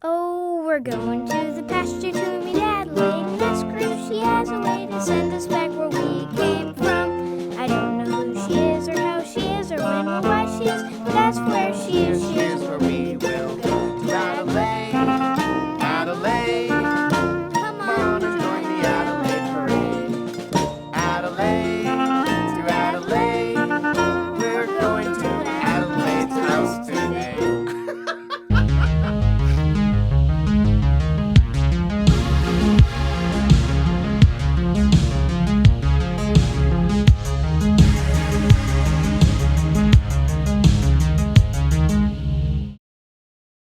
Oh, we're going to the pasture to meet Adelaide and ask her if she has a way to send us back where we came from. I don't know who she is or how she is or when or why she is, but that's where she is. She is where we will go to Adelaide. Adelaide. Come on and join the Adelaide parade. Adelaide to Adelaide. We're going to Adelaide's house today.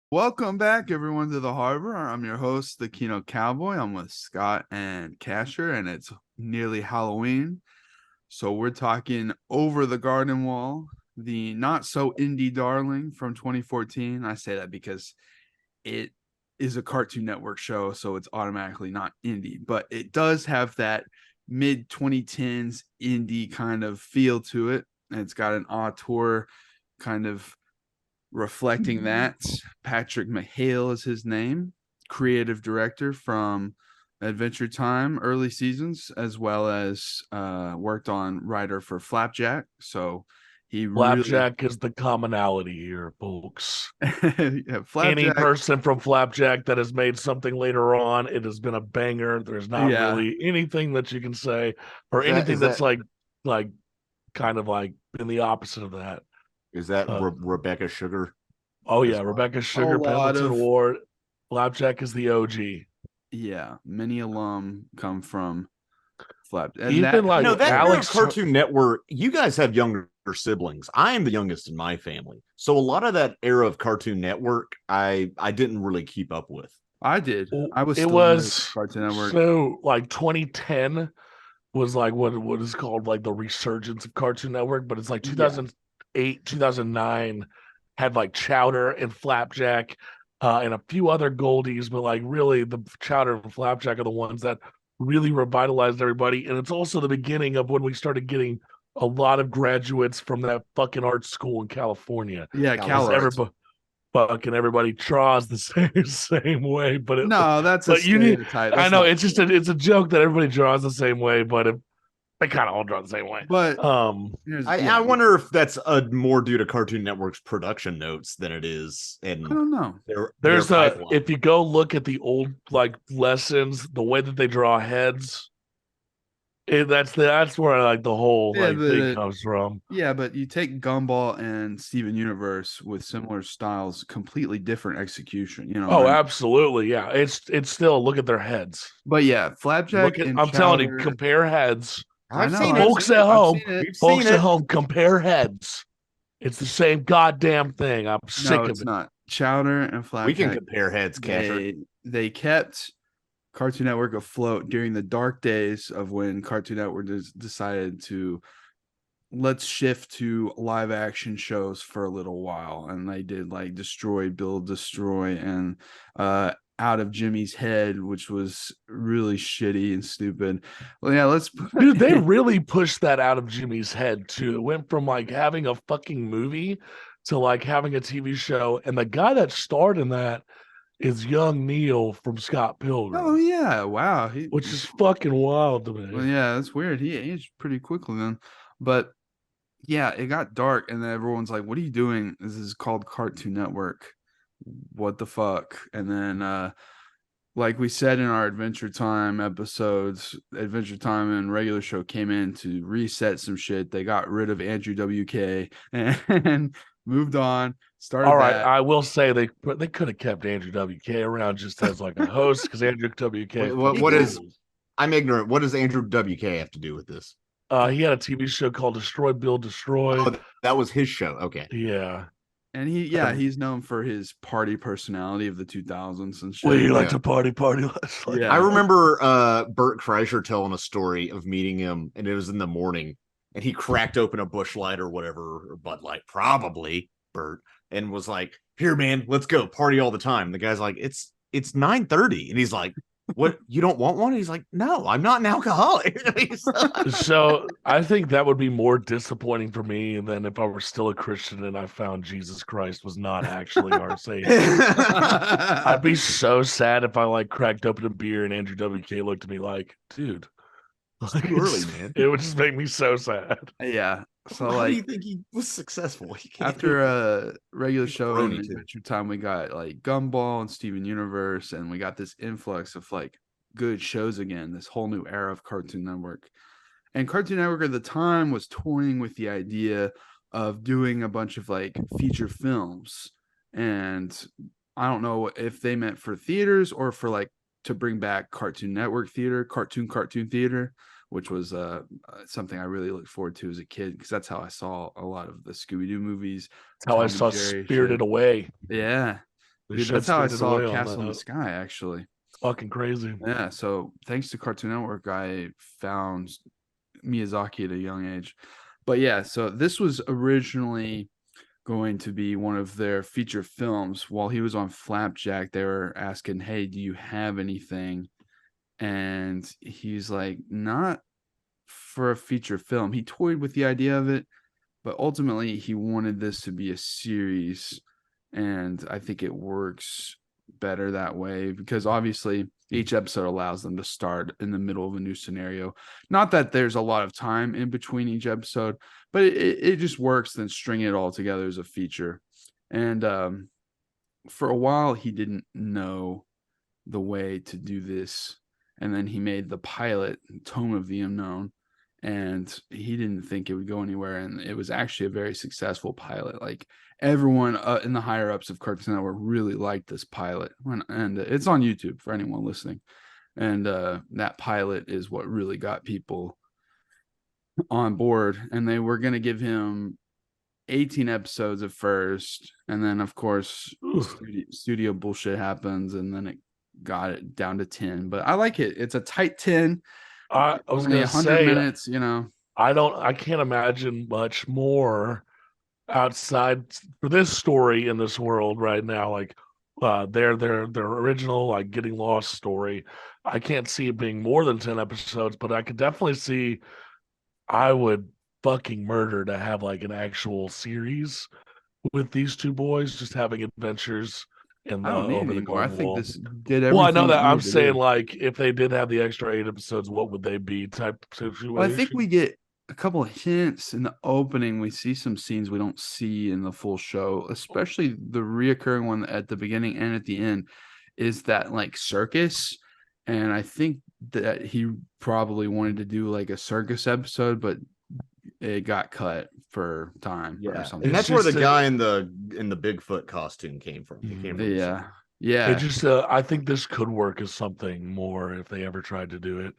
Welcome back, everyone, to the Harbor. I'm your host, the Kino Cowboy. I'm with Scott and Casher, and it's nearly Halloween. So we're talking Over the Garden Wall, the not so indie darling from 2014. I say that because it is a Cartoon Network show, so it's automatically not indie, but it does have that mid 2010s indie kind of feel to it. And it's got an auteur kind of reflecting that. Patrick McHale is his name, creative director from Adventure Time early seasons, as well as worked on writer for Flapjack. So he Flapjack is the commonality here, folks. yeah, Any person from Flapjack that has made something later on, it has been a banger. There's not really anything that you can say or anything that's like kind of like been the opposite of that. Is that Rebecca Sugar? Oh yeah, Rebecca Sugar, Pendleton Ward. Flapjack is the OG. Yeah, many alum come from Flapjack. Even Alex Cartoon Network. You guys have younger siblings. I am the youngest in my family, so a lot of that era of Cartoon Network, I didn't really keep up with. I did. I was. It was Cartoon Network. So like 2010 was like what is called like the resurgence of Cartoon Network, but it's like 2008, 2009 had like Chowder and Flapjack and a few other Goldies, but like really the Chowder and Flapjack are the ones that really revitalized everybody. And it's also the beginning of when we started getting a lot of graduates from that fucking art school in California. Yeah, Everybody draws the same way, but that's a stereotype. I know it's just it's a joke that everybody draws the same way, but they kind of all draw the same way. But I wonder if that's more due to Cartoon Network's production notes than it is. And I don't know. There's if you go look at the old like lessons, the way that they draw heads, that's where like the whole thing comes from. Yeah, but you take Gumball and Steven Universe with similar styles, completely different execution. You know. Oh, absolutely, yeah. It's still look at their heads. But yeah, Flapjack. I'm telling you, compare heads. I've seen folks at home, compare heads. It's the same goddamn thing. I'm sick of it. It's not. Chowder and Flapjack. We can compare heads, Casher. They kept Cartoon Network afloat during the dark days of when Cartoon Network decided to let's shift to live action shows for a little while, and they did like Destroy, Build, Destroy, and Out of Jimmy's Head, which was really shitty and stupid. Well, yeah, dude, they really pushed that Out of Jimmy's Head too. It went from like having a fucking movie to like having a TV show, and the guy that starred in that is young Neil from Scott Pilgrim. Oh yeah, wow, which is fucking wild to me. Well, yeah, that's weird. He aged pretty quickly then, but yeah, it got dark, and then everyone's like, "What are you doing? This is called Cartoon Network. What the fuck?" And then, like we said in our Adventure Time episodes, Adventure Time and regular show came in to reset some shit. They got rid of Andrew WK and moved on. Started. All right, I will say they could have kept Andrew WK around just as like a host because Andrew WK. I'm ignorant. What does Andrew WK have to do with this? He had a TV show called Destroy, Build, Destroy. Oh, that was his show. Okay. Yeah. And he's known for his party personality of the 2000s and shit. Well, you like to party. Yeah. I remember Bert Kreischer telling a story of meeting him, and it was in the morning, and he cracked open a Busch Light or whatever, or Bud Light, probably, Bert, and was like, "Here, man, let's go party all the time." And the guy's like, "It's 9:30," and he's like, what, you don't want one? He's like, no, I'm not an alcoholic. So I think that would be more disappointing for me than if I were still a Christian and I found Jesus Christ was not actually our savior. I'd be so sad if I like cracked open a beer and Andrew WK looked at me like, dude, It's too early, man. It would just make me so sad. Yeah. So how do you like think he was successful? He can't after do a regular He's a show brony, and too. Adventure Time, we got like Gumball and Steven Universe, and we got this influx of like good shows again, this whole new era of Cartoon Network. And Cartoon Network at the time was toying with the idea of doing a bunch of like feature films. And I don't know if they meant for theaters or for like to bring back Cartoon Network theater, cartoon theater, which was something I really looked forward to as a kid because that's how I saw a lot of the Scooby-Doo movies. That's how Tom I and saw Jerry Spirited shit. Away. Yeah. They Dude, showed that's how I Spirited saw Away on Castle in the that. Sky, actually. It's fucking crazy. Yeah, so thanks to Cartoon Network, I found Miyazaki at a young age. But yeah, so this was originally going to be one of their feature films. While he was on Flapjack, they were asking, hey, do you have anything? And he's like, not for a feature film. He toyed with the idea of it, but ultimately he wanted this to be a series. And I think it works better that way because obviously each episode allows them to start in the middle of a new scenario. Not that there's a lot of time in between each episode, but it just works than stringing it all together as a feature. And for a while, he didn't know the way to do this. And then he made the pilot, Tome of the Unknown, and he didn't think it would go anywhere. And it was actually a very successful pilot. Like everyone in the higher ups of Cartoon Network really liked this pilot, and it's on YouTube for anyone listening. And that pilot is what really got people on board. And they were going to give him 18 episodes at first, and then of course studio bullshit happens, and then it got it down to 10. But I like it. It's a tight 10. I was Only gonna 100 say, minutes, you know. I can't imagine much more outside for this story in this world right now. Like their original like Getting Lost story. I can't see it being more than 10 episodes, but I could definitely see I would fucking murder to have like an actual series with these two boys just having adventures in the I don't need over the anymore. I garden think wall. this did everything. Well, I know it that. I'm needed to saying do. like if they did have the extra 8 episodes, what would they be type situation? Well, I think we get a couple of hints in the opening. We see some scenes we don't see in the full show, especially the reoccurring one at the beginning and at the end is that like circus. And I think that he probably wanted to do like a circus episode, but it got cut for time or something. And that's where the guy in the Bigfoot costume came from. He came from yeah. It just I think this could work as something more if they ever tried to do it.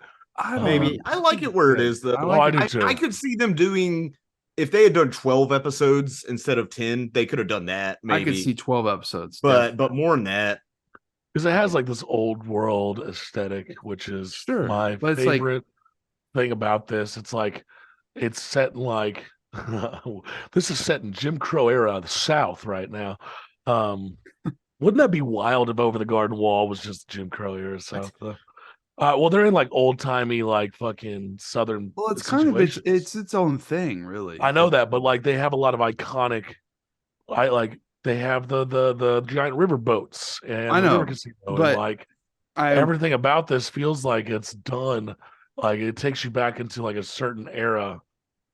Maybe I like it where it is though. I do too. I could see them doing if they had done 12 episodes instead of 10, they could have done that. Maybe I could see 12 episodes, but more than that, because it has like this old world aesthetic, which is my favorite thing about this. It's like it's set in like this is set in Jim Crow era, the South right now. Wouldn't that be wild if Over the Garden Wall was just Jim Crow era South? Well, they're in like old timey, like fucking Southern. Well, it's kind of it's its own thing, really. I know that, but like they have a lot of iconic. They have the giant river boats and I know, casino, but and like everything about this feels like it's done. Like it takes you back into like a certain era,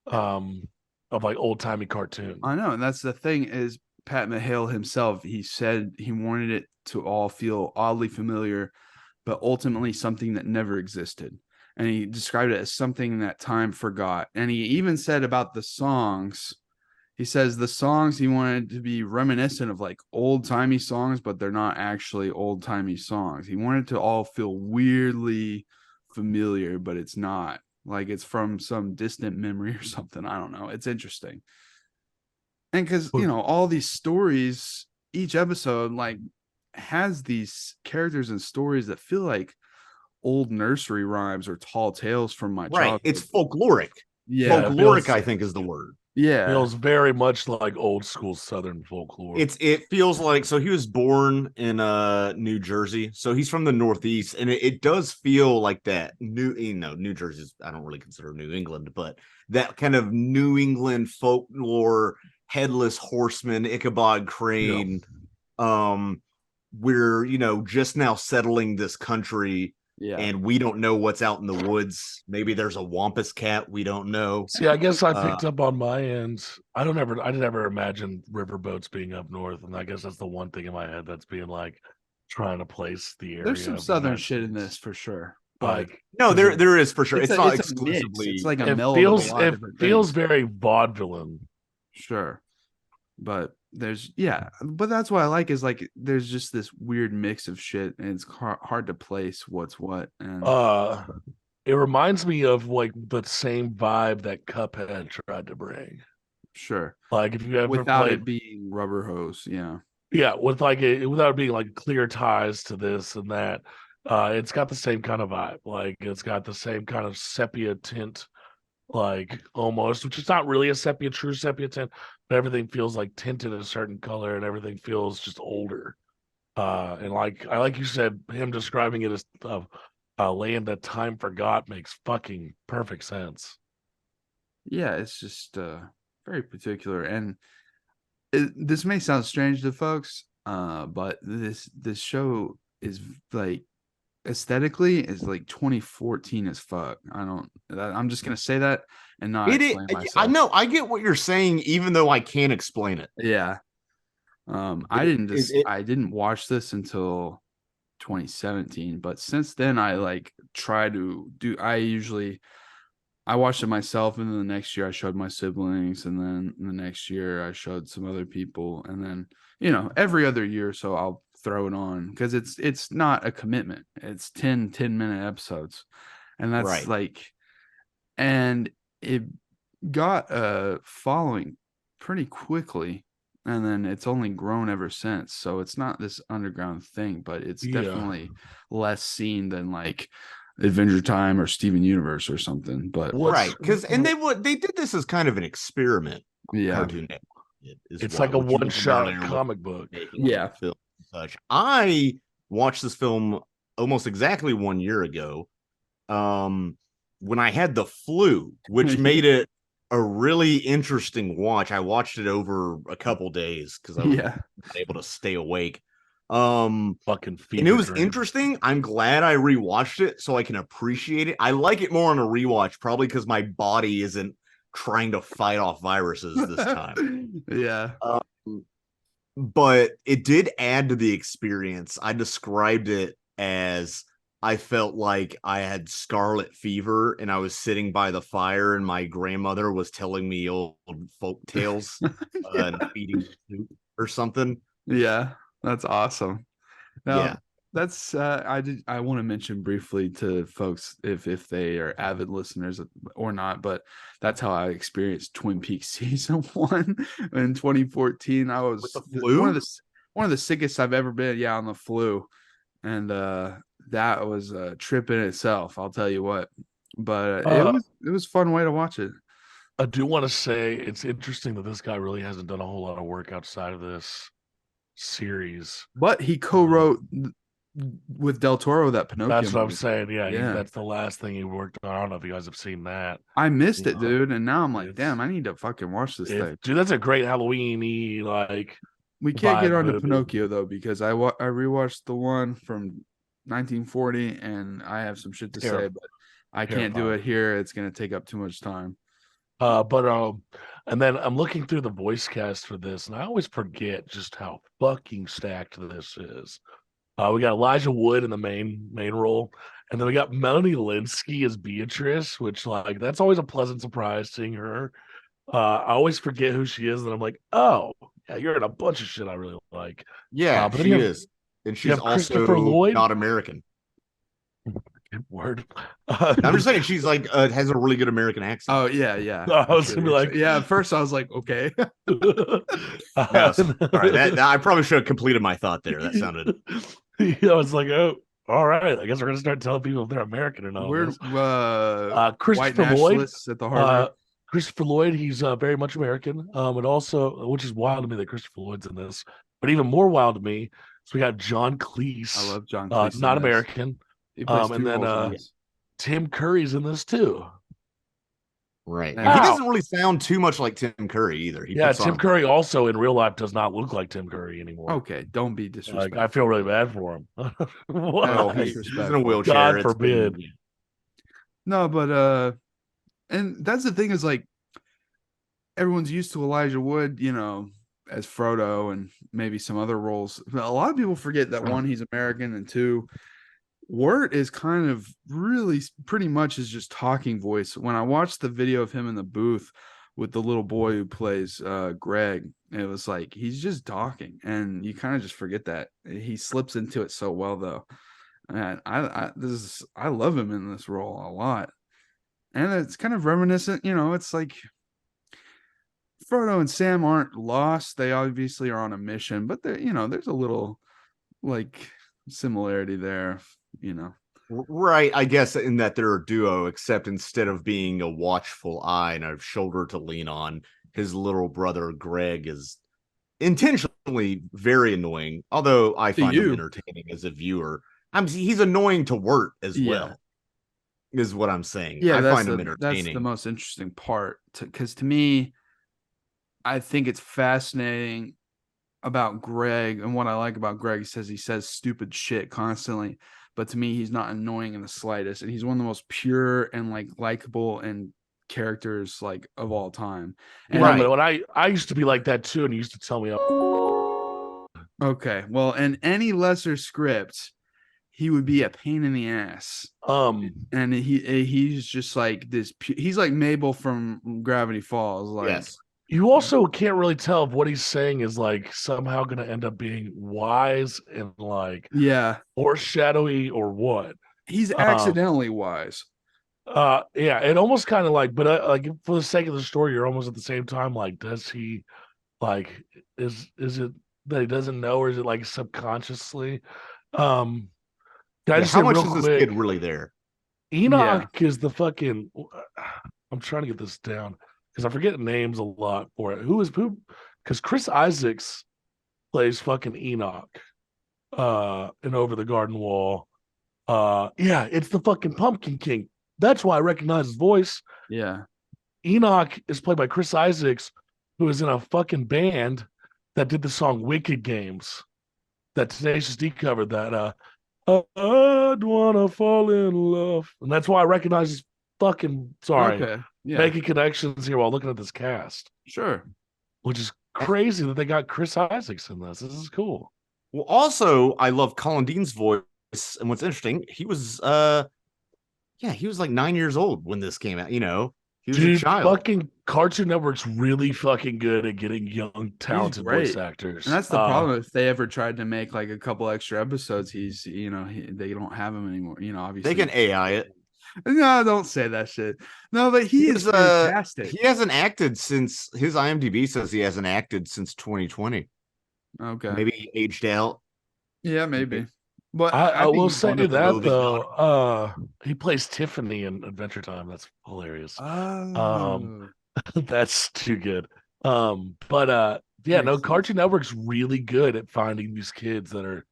of like old timey cartoon. I know, and that's the thing is Pat McHale himself. He said he wanted it to all feel oddly familiar, but ultimately something that never existed. And he described it as something that time forgot. And he even said about the songs, he says the songs he wanted to be reminiscent of like old timey songs, but they're not actually old timey songs. He wanted to all feel weirdly familiar, but it's not. Like it's from some distant memory or something. I don't know. It's interesting. And because, you know, all these stories, each episode, like, has these characters and stories that feel like old nursery rhymes or tall tales from my childhood. It's folkloric. Yeah, folkloric, I think, is the word. Yeah. Feels very much like old school Southern folklore. It feels like, so he was born in New Jersey, so he's from the Northeast, and it does feel like that New Jersey's, I don't really consider New England, but that kind of New England folklore, headless horseman, Ichabod Crane. We're just now settling this country. Yeah. And we don't know what's out in the woods. Maybe there's a wampus cat. We don't know. See, I guess I picked up on my end. I never imagine riverboats being up north, and I guess that's the one thing in my head that's being like trying to place the area. There's some southern shit in this for sure. Like, no, there is for sure. It's not it's exclusively. It's like a it meld feels of a lot of it different feels things. very vaudevillain. Sure, but but that's what I like is like there's just this weird mix of shit, and it's hard to place what's what. And it reminds me of like the same vibe that Cuphead tried to bring. Sure, like if you ever without played, it being rubber hose, without it being like clear ties to this and that. It's got the same kind of vibe. Like it's got the same kind of sepia tint, like almost, which is not really a true sepia tint, but everything feels like tinted a certain color and everything feels just older. And like you said, him describing it as a land that time forgot makes fucking perfect sense. Yeah, it's just very particular, and this may sound strange to folks, but this show is like aesthetically is like 2014 as fuck. I'm just gonna say that and not explain myself. I know, I get what you're saying, even though I can't explain it. Yeah. I didn't watch this until 2017, but since then I like try to do. I watched it myself, and then the next year I showed my siblings, and then the next year I showed some other people, and then every other year or so I'll throw it on because it's not a commitment. It's 10-minute episodes, and that's right. like, and it got a following pretty quickly, and then it's only grown ever since. So it's not this underground thing, but it's definitely less seen than like Adventure Time or Steven Universe or something. But right, because they did this as kind of an experiment. Cartoon Network. It's like a one-shot comic book. Yeah. Film such. I watched this film almost exactly 1 year ago, when I had the flu, which made it a really interesting watch. I watched it over a couple days because I was not able to stay awake. Fucking fever and it was dream. interesting. I'm glad I rewatched it so I can appreciate it. I like it more on a rewatch, probably because my body isn't trying to fight off viruses this time. But it did add to the experience. I described it as I felt like I had scarlet fever and I was sitting by the fire and my grandmother was telling me old folk tales and feeding soup or something. Yeah, that's awesome. Now, that's I want to mention briefly to folks if they are avid listeners or not, but that's how I experienced Twin Peaks season 1 in 2014. I was with the flu? one of the sickest I've ever been. On the flu, and that was a trip in itself. I'll tell you what, but it was a fun way to watch it. I do want to say it's interesting that this guy really hasn't done a whole lot of work outside of this series, but he co-wrote with Del Toro that Pinocchio that's what movie. I'm saying. That's the last thing he worked on. I don't know if you guys have seen that. I missed it, dude, and now I'm like, damn, I need to fucking watch this thing. Dude, that's a great Halloween-y, like, we can't get on to Pinocchio though, because I rewatched the one from 1940 and I have some shit to say, but I can't do it here. It's gonna take up too much time. And then I'm looking through the voice cast for this, and I always forget just how fucking stacked this is. We got Elijah Wood in the main role, and then we got Melanie Lynskey as Beatrice, which like that's always a pleasant surprise seeing her. I always forget who she is, and I'm like, oh yeah, you're in a bunch of shit I really like. Yeah, but she is, and she's also Christopher Lloyd, not American. Word. I'm just saying she's like has a really good American accent. Oh yeah. I was gonna be like, at first I was like, okay. Yes. All right, I probably should have completed my thought there. That sounded. I was like, oh, all right. I guess we're gonna start telling people if they're American or not. We're Christopher Lloyd at the Harbor. Christopher Lloyd, he's very much American. And also, which is wild to me that Christopher Lloyd's in this, but even more wild to me, so we got John Cleese. I love John Cleese. Not American. He plays and then roles. Tim Curry's in this too. Right. Wow. He doesn't really sound too much like Tim Curry either. Tim Curry also in real life does not look like Tim Curry anymore. Okay, don't be disrespectful. I feel really bad for him. He's in a wheelchair. God forbid. No, but and that's the thing is like everyone's used to Elijah Wood, as Frodo and maybe some other roles. But a lot of people forget that one, he's American, and two, Wirt is kind of really pretty much is just talking voice. When I watched the video of him in the booth with the little boy who plays Greg, it was like he's just talking, and you kind of just forget that. He slips into it so well, though. And I love him in this role a lot, and it's kind of reminiscent. It's like Frodo and Sam aren't lost; they obviously are on a mission, but there's a little like similarity there. Right, I guess in that they're a duo, except instead of being a watchful eye and a shoulder to lean on, his little brother Greg is intentionally very annoying, although I find him entertaining as a viewer. He's annoying to Wirt as well, is what I'm saying. Yeah, I find him entertaining. That's the most interesting part, because to me, I think it's fascinating about Greg, and what I like about Greg, he says stupid shit constantly, but to me he's not annoying in the slightest, and he's one of the most pure and like likable and characters like of all time. And but when I used to be like that too, and he used to tell me okay, well, in any lesser script he would be a pain in the ass. And he's just like this, he's like Mabel from Gravity Falls. Like, yes. You also can't really tell if what he's saying is like somehow going to end up being wise and like foreshadowy or what. He's accidentally wise. It almost kind of like, but like for the sake of the story, you're almost at the same time like, does he like is it that he doesn't know, or is it like subconsciously? How much is this kid really there? Enoch is the fucking. I'm trying to get this down, because I forget names a lot for it. Who? Because Chris Isaacs plays fucking Enoch in Over the Garden Wall. It's the fucking Pumpkin King. That's why I recognize his voice. Yeah. Enoch is played by Chris Isaacs, who is in a fucking band that did the song Wicked Games that Tenacious D covered, that I'd wanna fall in love. And that's why I recognize his fucking making connections here while looking at this cast. Sure. Which is crazy that they got Chris Isaacs in this. This is cool. Well, also, I love Collin Dean's voice, and what's interesting, he was like 9 years old when this came out, He was a child. Fucking Cartoon Network's really fucking good at getting young, talented voice actors. And that's the problem. If they ever tried to make like a couple extra episodes, they don't have him anymore. Obviously they can AI it. No, don't say that shit. No, but he is fantastic. He hasn't acted since his IMDb says he hasn't acted since 2020. Okay, maybe he aged out. Yeah, maybe. But I will say that though, he plays Tiffany in Adventure Time. That's hilarious. That's too good. Cartoon Network's really good at finding these kids that are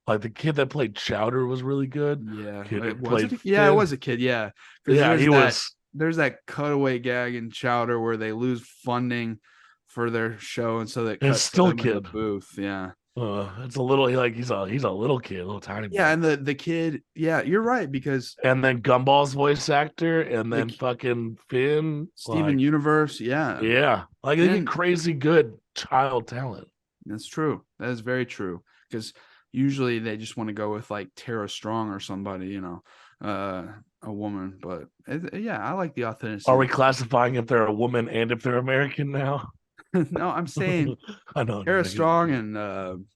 like, the kid that played Chowder was really good. Yeah, it was a kid. Yeah, There's that cutaway gag in Chowder where they lose funding for their show, and so that it's still a kid in the booth. Yeah. It's a little like he's a little kid, a little tiny boy. Yeah, and the kid, you're right, because and then Gumball's voice actor, and then fucking Finn, Steven Universe, like they get crazy good child talent. That's true. That is very true, because usually they just want to go with like Tara Strong or somebody, a woman. But I like the authenticity. Are we classifying if they're a woman and if they're American now? No, I'm saying I know Tara Strong, and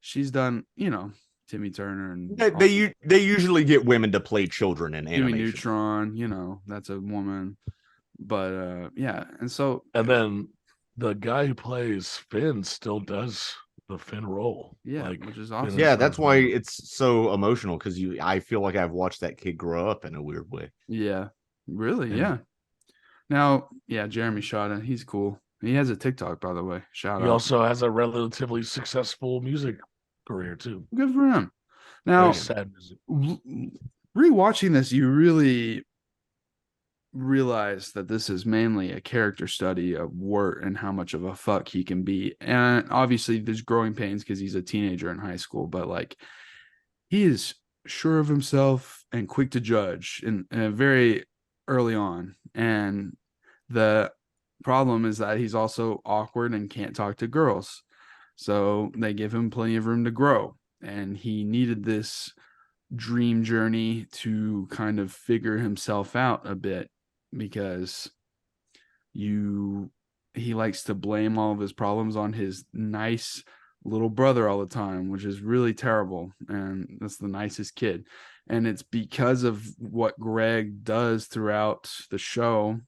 she's done, Timmy Turner, and they usually get women to play children in animation. Jimmy Neutron, that's a woman. But and then the guy who plays Finn still does the Finn role. Yeah, which is awesome. Yeah, that's why it's so emotional, because I feel like I've watched that kid grow up in a weird way. Yeah, really, yeah. Now, yeah, Jeremy Shada, he's cool. He has a TikTok, by the way. Shout He out. also has a relatively successful music career too. Good for him. Very Now, sad music. rewatching this, you really realize that this is mainly a character study of Wirt and how much of a fuck he can be. And obviously, there's growing pains because he's a teenager in high school, but like he is sure of himself and quick to judge in very early on. And the problem is that he's also awkward and can't talk to girls. So they give him plenty of room to grow. And he needed this dream journey to kind of figure himself out a bit because he likes to blame all of his problems on his nice little brother all the time, which is really terrible. And that's the nicest kid. And it's because of what Greg does throughout the show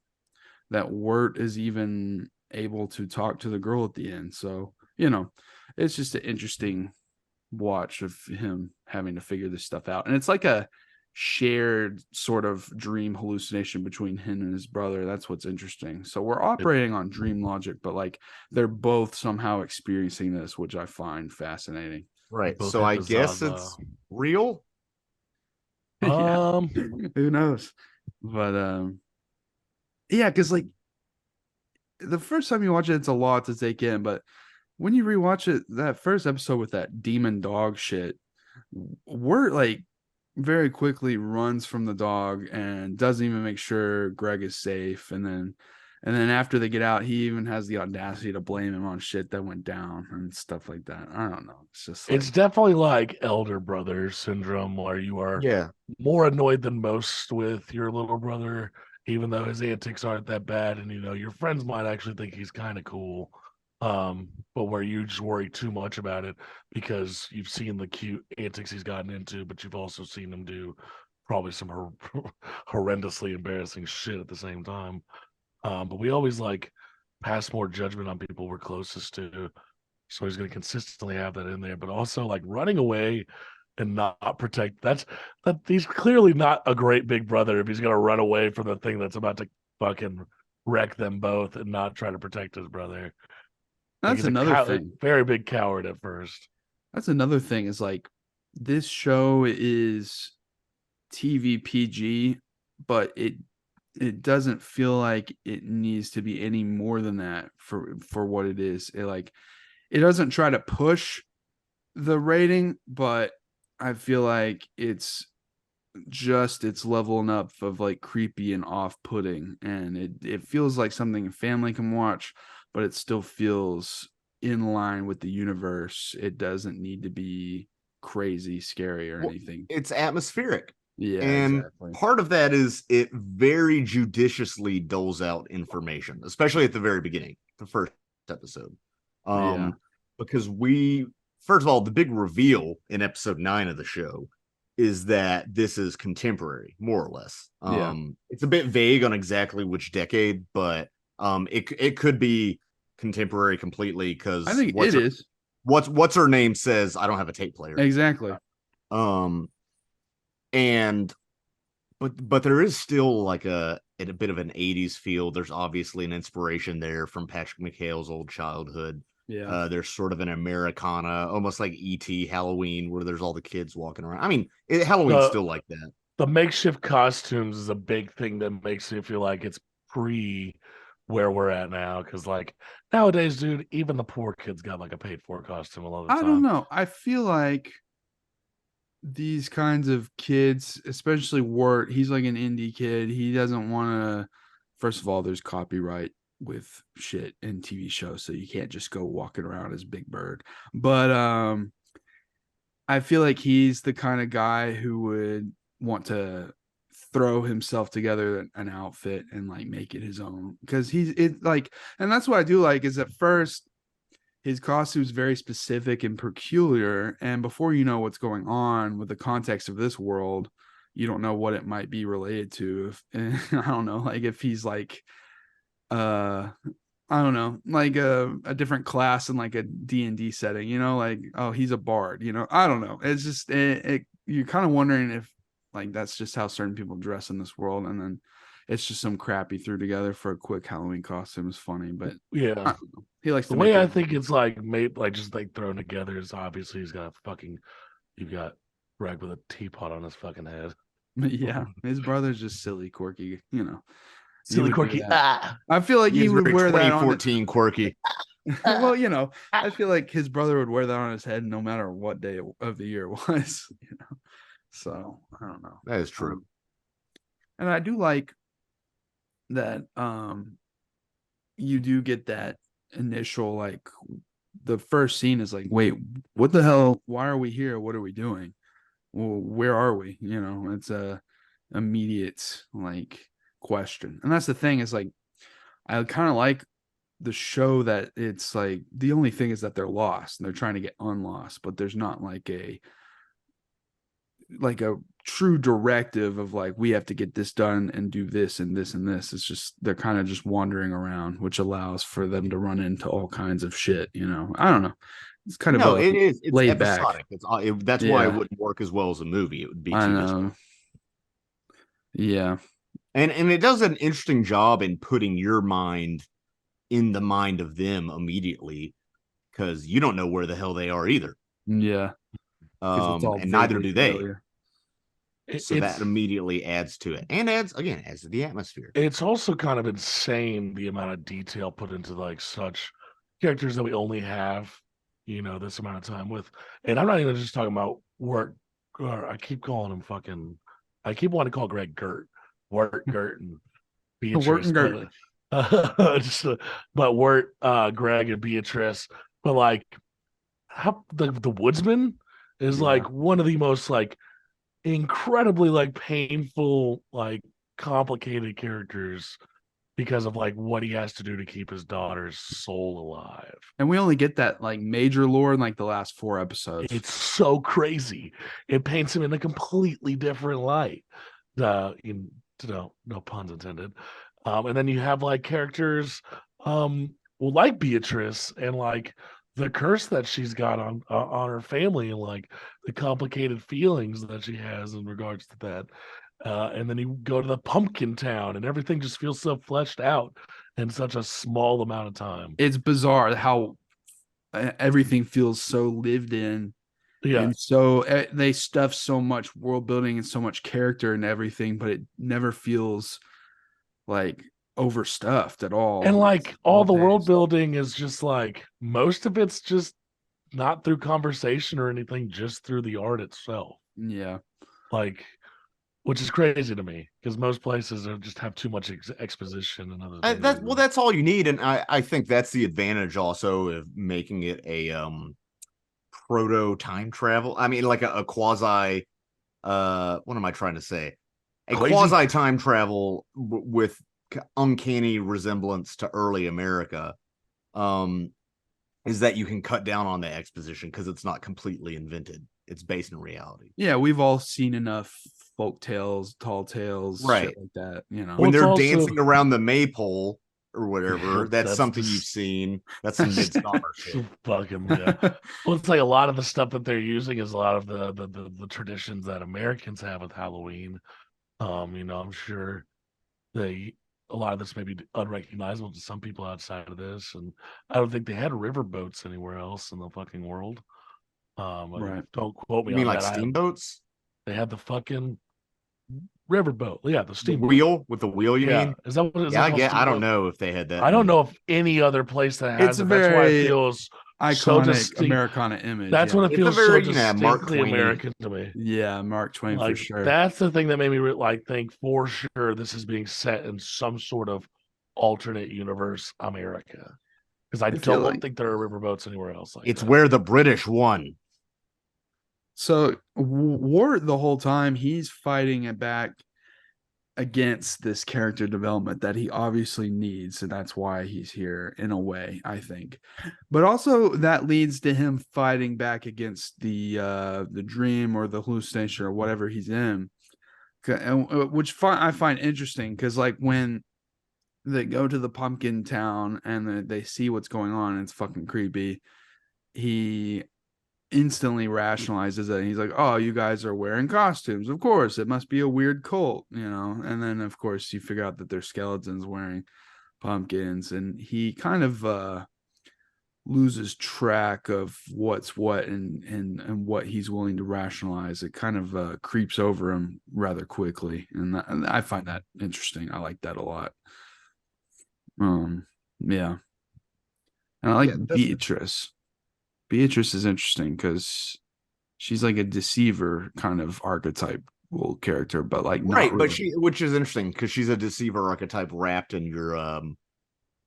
that Wirt is even able to talk to the girl at the end. So, it's just an interesting watch of him having to figure this stuff out. And it's like a shared sort of dream hallucination between him and his brother. That's what's interesting. So we're operating on dream logic, but like they're both somehow experiencing this, which I find fascinating. Right. Both So I episodes, guess it's real. Yeah. Who knows? But yeah, because like the first time you watch it, it's a lot to take in, but when you rewatch it, that first episode with that demon dog shit, Wirt like very quickly runs from the dog and doesn't even make sure Greg is safe. And then after they get out, he even has the audacity to blame him on shit that went down and stuff like that. I don't know. It's just like, it's definitely like elder brother syndrome, where you are more annoyed than most with your little brother, even though his antics aren't that bad, and your friends might actually think he's kind of cool. But where you just worry too much about it because you've seen the cute antics he's gotten into, but you've also seen him do probably some horrendously embarrassing shit at the same time. But we always like pass more judgment on people we're closest to. So he's going to consistently have that in there, but also like running away and not protect. That he's clearly not a great big brother if he's going to run away from the thing that's about to fucking wreck them both and not try to protect his brother. that's another thing. Very big coward at first. That's another thing is like this show is TV PG, but it doesn't feel like it needs to be any more than that for what it is. It doesn't try to push the rating, but I feel like it's level enough of like creepy and off-putting, and it feels like something a family can watch, but it still feels in line with the universe. It doesn't need to be crazy, scary, or anything. It's atmospheric. Yeah, and exactly. Part of that is it very judiciously doles out information, especially at the very beginning, the first episode. Because first of all, the big reveal in episode 9 of the show is that this is contemporary, more or less. It's a bit vague on exactly which decade, but it could be contemporary completely, because I think it is. What's her name says, I don't have a tape player. Exactly. But there is still like a bit of an 80s feel. There's obviously an inspiration there from Patrick McHale's old childhood. Yeah. There's sort of an Americana, almost like E.T. Halloween, where there's all the kids walking around. I mean, Halloween's still like that. The makeshift costumes is a big thing that makes me feel like it's pre where we're at now, because like nowadays, dude, even the poor kids got like a paid for costume a lot of the time. I don't know. I feel like these kinds of kids, especially Wirt, he's like an indie kid. He doesn't want to. First of all, there's copyright with shit in TV shows, so you can't just go walking around as Big Bird. But I feel like he's the kind of guy who would want to throw himself together an outfit and like make it his own, because and that's what I do like is at first his costume is very specific and peculiar, and before you know what's going on with the context of this world, you don't know what it might be related to. I don't know, like if he's like I don't know, like a different class in like a D&D setting, like, oh, he's a bard, I don't know. It's just you're kind of wondering if like that's just how certain people dress in this world. And then it's just some crap he threw together for a quick Halloween costume. It's funny, but Yeah, he likes the to way make I it. think it's like made like just like thrown together is obviously he's got you've got Greg with a teapot on his fucking head. Yeah, his brother's just silly, quirky, you know. He Silly would do quirky. that. I feel like he He's would very wear that on 2014 quirky. well, you know, I feel like his brother would wear that on his head no matter what day of the year it was, you know. So I don't know. That is true. And I do like that you do get that initial, like, the first scene is like, wait, what the hell? Why are we here? What are we doing? Well, where are we? You know, it's a immediate like question. And that's the thing, is like I kind of like the show that it's like the only thing is that they're lost and they're trying to get unlost, but there's not like a true directive of like, we have to get this done and do this and this and this. It's just they're kind of just wandering around, which allows for them to run into all kinds of shit, you know. I don't know, it's kind of it is. It's laid episodic. back. That's why it wouldn't work as well as a movie. It would be too I know. Yeah. And it does an interesting job in putting your mind in the mind of them immediately, because you don't know where the hell they are either. Yeah. And neither do they. So It's, that immediately adds to it, and adds to the atmosphere. It's also kind of insane the amount of detail put into like such characters that we only have, you know, this amount of time with. And I'm not even just talking about Wirt. I keep calling him fucking. I keep wanting to call Greg Gert, Wirt, Gert, and Beatrice. Wirt and Gert. But Wirt, Greg, and Beatrice. But like, how the woodsman is like one of the most like incredibly like painful, like complicated characters because of like what he has to do to keep his daughter's soul alive. And we only get that like major lore in like the last 4 episodes. It's so crazy. It paints him in a completely different light. No puns intended. And then you have like characters like Beatrice and like the curse that she's got on her family and like the complicated feelings that she has in regards to that. And then you go to the pumpkin town and everything just feels so fleshed out in such a small amount of time. It's bizarre how everything feels so lived in. Yeah. And so they stuff so much world building and so much character and everything, but it never feels like overstuffed at all. And like all the world building is just like most of it's just not through conversation or anything, just through the art itself. Yeah. Like, which is crazy to me because most places just have too much exposition and other things. That's all you need. And I think that's the advantage also of making it a proto time travel. I mean, like a quasi what am I trying to say? A quasi time travel with uncanny resemblance to early America is that you can cut down on the exposition because it's not completely invented. It's based in reality. Yeah, we've all seen enough folk tales, tall tales, right, shit like that, you know. When they're dancing around the maypole or whatever, that's something you've seen. That's some midsummer shit. Fucking yeah. Well, it's like a lot of the stuff that they're using is a lot of the traditions that Americans have with Halloween. You know, I'm sure a lot of this may be unrecognizable to some people outside of this, and I don't think they had river boats anywhere else in the fucking world. Right. Don't quote me. You mean on like that. steamboats? They had the fucking riverboat. Yeah, the steam wheel with the wheel. You mean? Is that what? I don't know if they had that. I don't know if any other place that has it's it. That's why it feels iconic Americana image. That's when it feels so distinctly Mark Twain. American to me. Yeah, Mark Twain for sure. That's the thing that made me think for sure this is being set in some sort of alternate universe America, because I don't think there are riverboats anywhere else. It's where the British won. So Wirt the whole time he's fighting it back against this character development that he obviously needs, and that's why he's here in a way, I think. But also that leads to him fighting back against the dream or the hallucination or whatever he's in, which I find interesting because like when they go to the pumpkin town and they see what's going on and it's fucking creepy, he instantly rationalizes it. He's like, oh, you guys are wearing costumes, of course it must be a weird cult, and then of course you figure out that they're skeletons wearing pumpkins, and he kind of loses track of what's what and what he's willing to rationalize. It kind of creeps over him rather quickly, and I find that interesting. I like that a lot. Yeah, and I like Beatrice. Beatrice is interesting because she's like a deceiver kind of archetype character, but like not right. really. But which is interesting because she's a deceiver archetype wrapped in your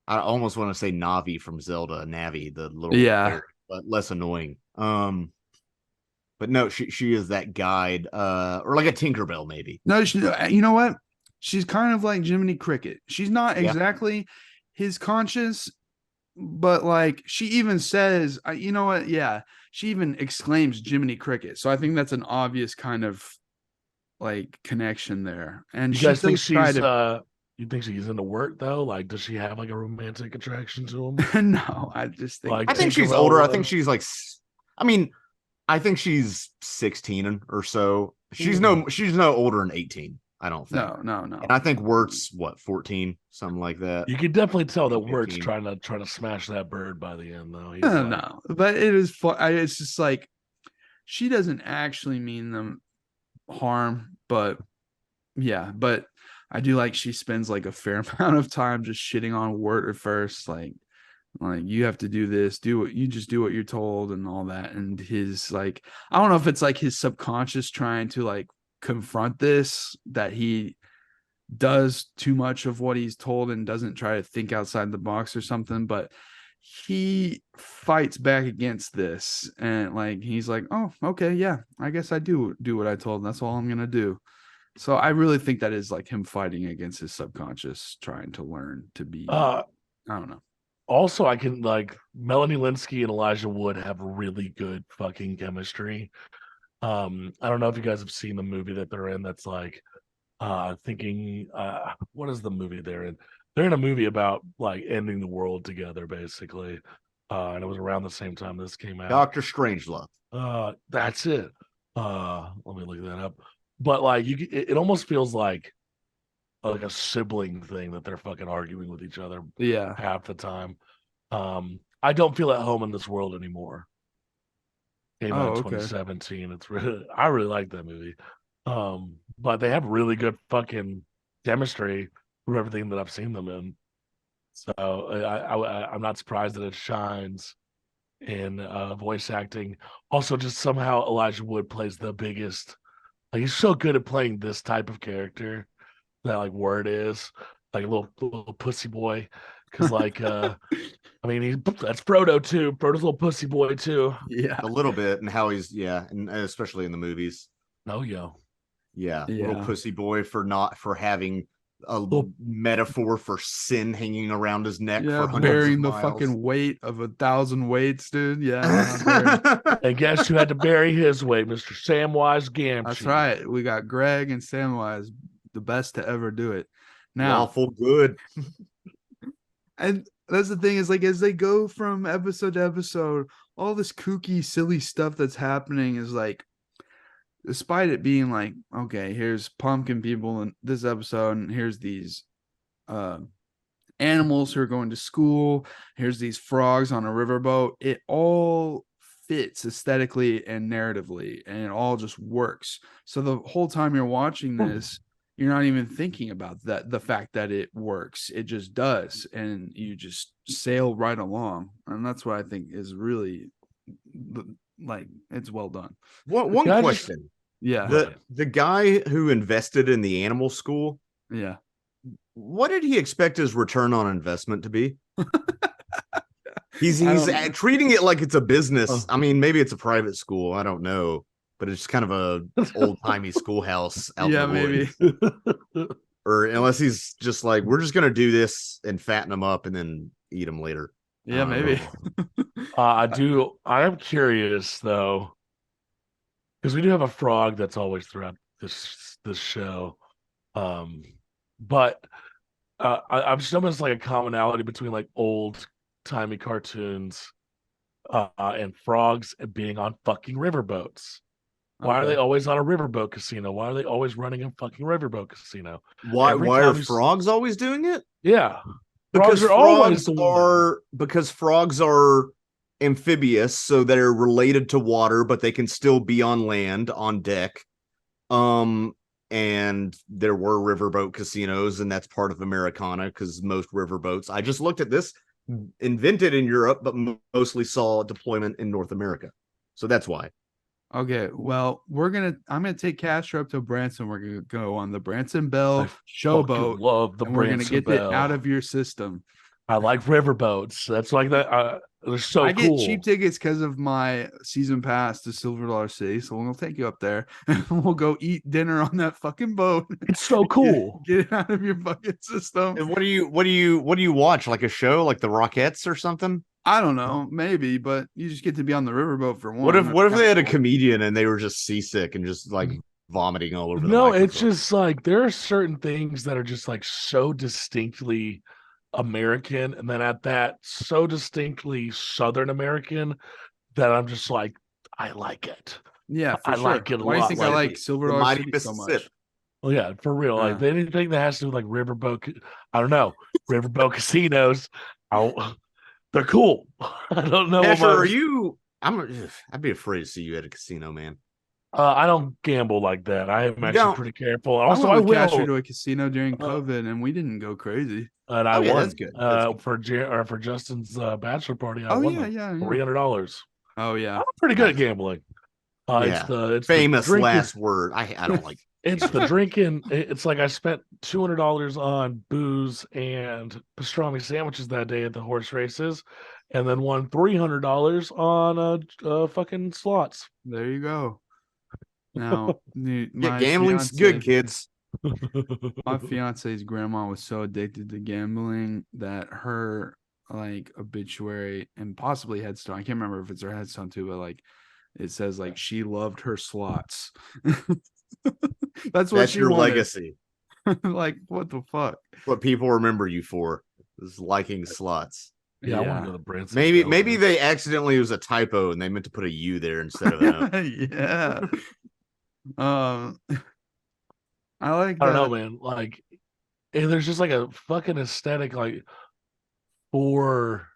I almost want to say Navi from Zelda, Navi, the little bear, but less annoying. But no, she is that guide, or like a Tinkerbell maybe. No, you know what? She's kind of like Jiminy Cricket. She's not exactly his conscience, but like she even says, you know what? Yeah, she even exclaims Jiminy Cricket. So I think that's an obvious kind of like connection there. And you guys think she's you think she's into Wirt though? Like, does she have like a romantic attraction to him? No, I just think I think she's older. I think she's like, I mean, I think she's 16 or so. She's no older than 18. I don't think. No. And I think Wirt's what, 14, something like that. You can definitely tell that Wirt's trying to smash that bird by the end, though. No, but it is fun. It's just like she doesn't actually mean them harm, but yeah, but I do like she spends like a fair amount of time just shitting on Wirt at first, like you have to do this, do what you're told and all that. And his like, I don't know if it's like his subconscious trying to like confront this, that he does too much of what he's told and doesn't try to think outside the box or something, but he fights back against this, and like he's like, oh, okay, yeah, I guess I do what I told, and that's all I'm gonna do. So I really think that is like him fighting against his subconscious, trying to learn to be I don't know. Also, I can like Melanie Lynskey and Elijah Wood have really good fucking chemistry. I don't know if you guys have seen the movie that they're in. That's like, thinking, what is the movie they're in? They're in a movie about like ending the world together, basically. And it was around the same time this came out. Dr. Strangelove. That's it. Let me look that up. But like, it almost feels like a sibling thing that they're fucking arguing with each other. Yeah, half the time. I don't feel at home in this world anymore. Came out in 2017. It's really, I really like that movie. But they have really good fucking chemistry from everything that I've seen them in. So I'm not surprised that it shines in voice acting. Also, just somehow Elijah Wood plays the biggest. Like, he's so good at playing this type of character that like Wirt is, like a little pussy boy. Because like, I mean, that's Frodo too. Frodo's a little pussy boy too. Yeah, a little bit, and how he's and especially in the movies. Oh yeah, little pussy boy for having a little metaphor for sin hanging around his neck. Yeah, for bearing the fucking weight of 1,000 weights, dude. Yeah. And guess who had to bury his weight? Mr. Samwise Gamgee. That's right. We got Greg and Samwise, the best to ever do it. Now, lawful good. And that's the thing, is like, as they go from episode to episode, all this kooky, silly stuff that's happening is like, despite it being like, okay, here's pumpkin people in this episode, and here's these animals who are going to school, here's these frogs on a riverboat, it all fits aesthetically and narratively, and it all just works. So the whole time you're watching this, you're not even thinking about the fact that it works. It just does, and you just sail right along. And that's what I think is really, like, it's well done. One question. The guy who invested in the animal school, what did he expect his return on investment to be? He's treating it like it's a business. I mean, maybe it's a private school, I don't know, but it's kind of a old-timey schoolhouse out in the woods. Or unless he's just like, we're just gonna do this and fatten them up and then eat them later. Yeah, maybe. I am curious though, because we do have a frog that's always throughout this show. But I'm just almost like a commonality between like old timey cartoons and frogs being on fucking riverboats. Why are they always on a riverboat casino? Why are they always running a fucking riverboat casino? Why are frogs always doing it? Yeah. Because frogs are amphibious, so they're related to water, but they can still be on land, on deck. And there were riverboat casinos, and that's part of Americana because most riverboats, I just looked at this, invented in Europe, but mostly saw deployment in North America. So that's why. Okay, well, I'm gonna take Castro up to Branson. We're gonna go on the Branson Bell showboat. Love the and we're gonna get Bell. it out of your system. I like riverboats. That's like that. They're so cool. I get cheap tickets because of my season pass to Silver Dollar City, so we'll take you up there and we'll go eat dinner on that fucking boat. It's so cool. Get it out of your fucking system. And what do you watch? Like a show, like the Rockettes or something? I don't know, maybe, but you just get to be on the riverboat for one. What if they had a comedian and they were just seasick and just like vomiting all over the microphone? It's just like there are certain things that are just like so distinctly American, and then at that so distinctly Southern American that I'm just like, I like it. Yeah, I like it a lot. Why do you think I like Silver Dollar City so much? Well, yeah, for real. Like anything that has to do with like riverboat, I don't know, riverboat casinos. They're cool. I don't know. Asher, I'd be afraid to see you at a casino, man. I don't gamble like that. I am actually pretty careful. Also, I went to a casino during COVID, and we didn't go crazy. And I won. That's good. For Justin's bachelor party. I won $300. Oh yeah, I'm pretty good at gambling. It's famous last word. I don't like. It's the drinking. It's like I spent $200 on booze and pastrami sandwiches that day at the horse races, and then won $300 on fucking slots. There you go. Now, gambling's good, kids. My fiance's grandma was so addicted to gambling that her like obituary and possibly headstone, I can't remember if it's her headstone too, but like it says like she loved her slots. That's your wanted. Legacy. Like what the fuck? What people remember you for is liking slots. Yeah, I want to go to Branson. Maybe they accidentally, it was a typo and they meant to put a U there instead of an O. Yeah. I don't know, man. Like, and there's just like a fucking aesthetic, like for.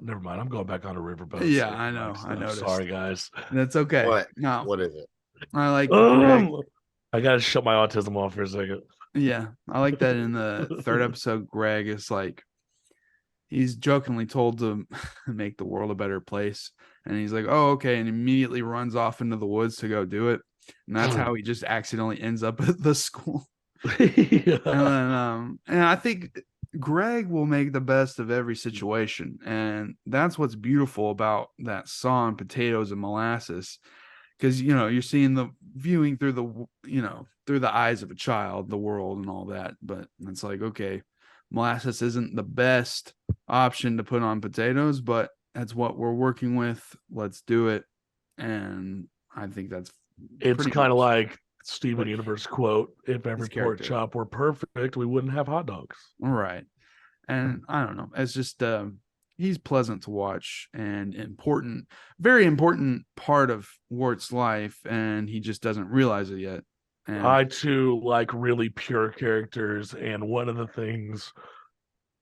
Never mind. I'm going back on a riverboat. Yeah, I know. I know. Sorry, guys. That's okay. What? No. What is it? I like. I gotta shut my autism off for a second. Yeah, I like that in the third episode. Greg is like, he's jokingly told to make the world a better place, and he's like, "Oh, okay," and immediately runs off into the woods to go do it, and that's how he just accidentally ends up at the school. And I think Greg will make the best of every situation, and that's what's beautiful about that song "Potatoes and Molasses," because you're seeing the viewing through the eyes of a child, the world and all that, but it's like, okay, molasses isn't the best option to put on potatoes, but that's what we're working with. Let's do it. And I think it's kind of like Steven Universe quote, if every pork chop were perfect, we wouldn't have hot dogs. Right. And I don't know. It's just he's pleasant to watch and important, very important part of Wirt's life, and he just doesn't realize it yet. And I too like really pure characters, and one of the things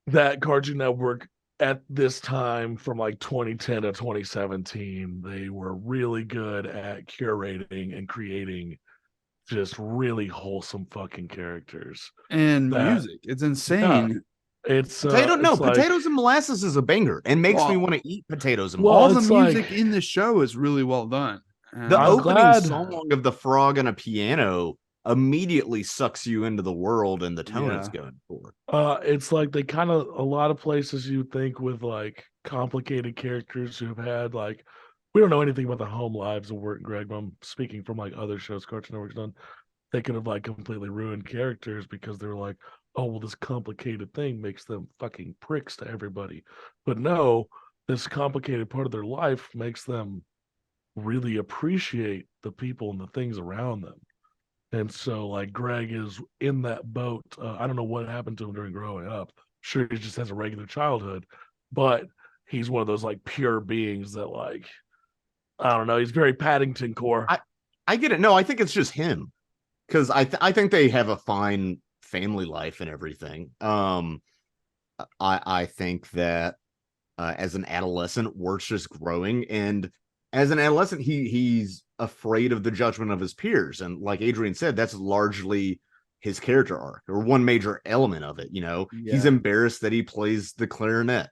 that Cartoon Network at this time from like 2010 to 2017, they were really good at curating and creating just really wholesome fucking characters and music. It's insane. Potatoes and Molasses is a banger and makes me want to eat potatoes and molasses. All the music in the show is really well done. The opening song of the frog and a piano immediately sucks you into the world and the tone it's going for. It's like they kind of, a lot of places you think with like complicated characters who've had like, we don't know anything about the home lives of Wirt and Greg, but I'm speaking from like other shows Cartoon Network's done. They could have like completely ruined characters because they were like, oh, well, this complicated thing makes them fucking pricks to everybody. But no, this complicated part of their life makes them really appreciate the people and the things around them. And so, like, Greg is in that boat. I don't know what happened to him during growing up. Sure, he just has a regular childhood, but he's one of those like pure beings that like I don't know. He's very Paddington core. I get it. No, I think it's just him because I think they have a fine family life and everything. I think that as an adolescent, Wirt's just growing, and as an adolescent, he's afraid of the judgment of his peers, and like Adrian said, that's largely his character arc or one major element of it. He's embarrassed that he plays the clarinet,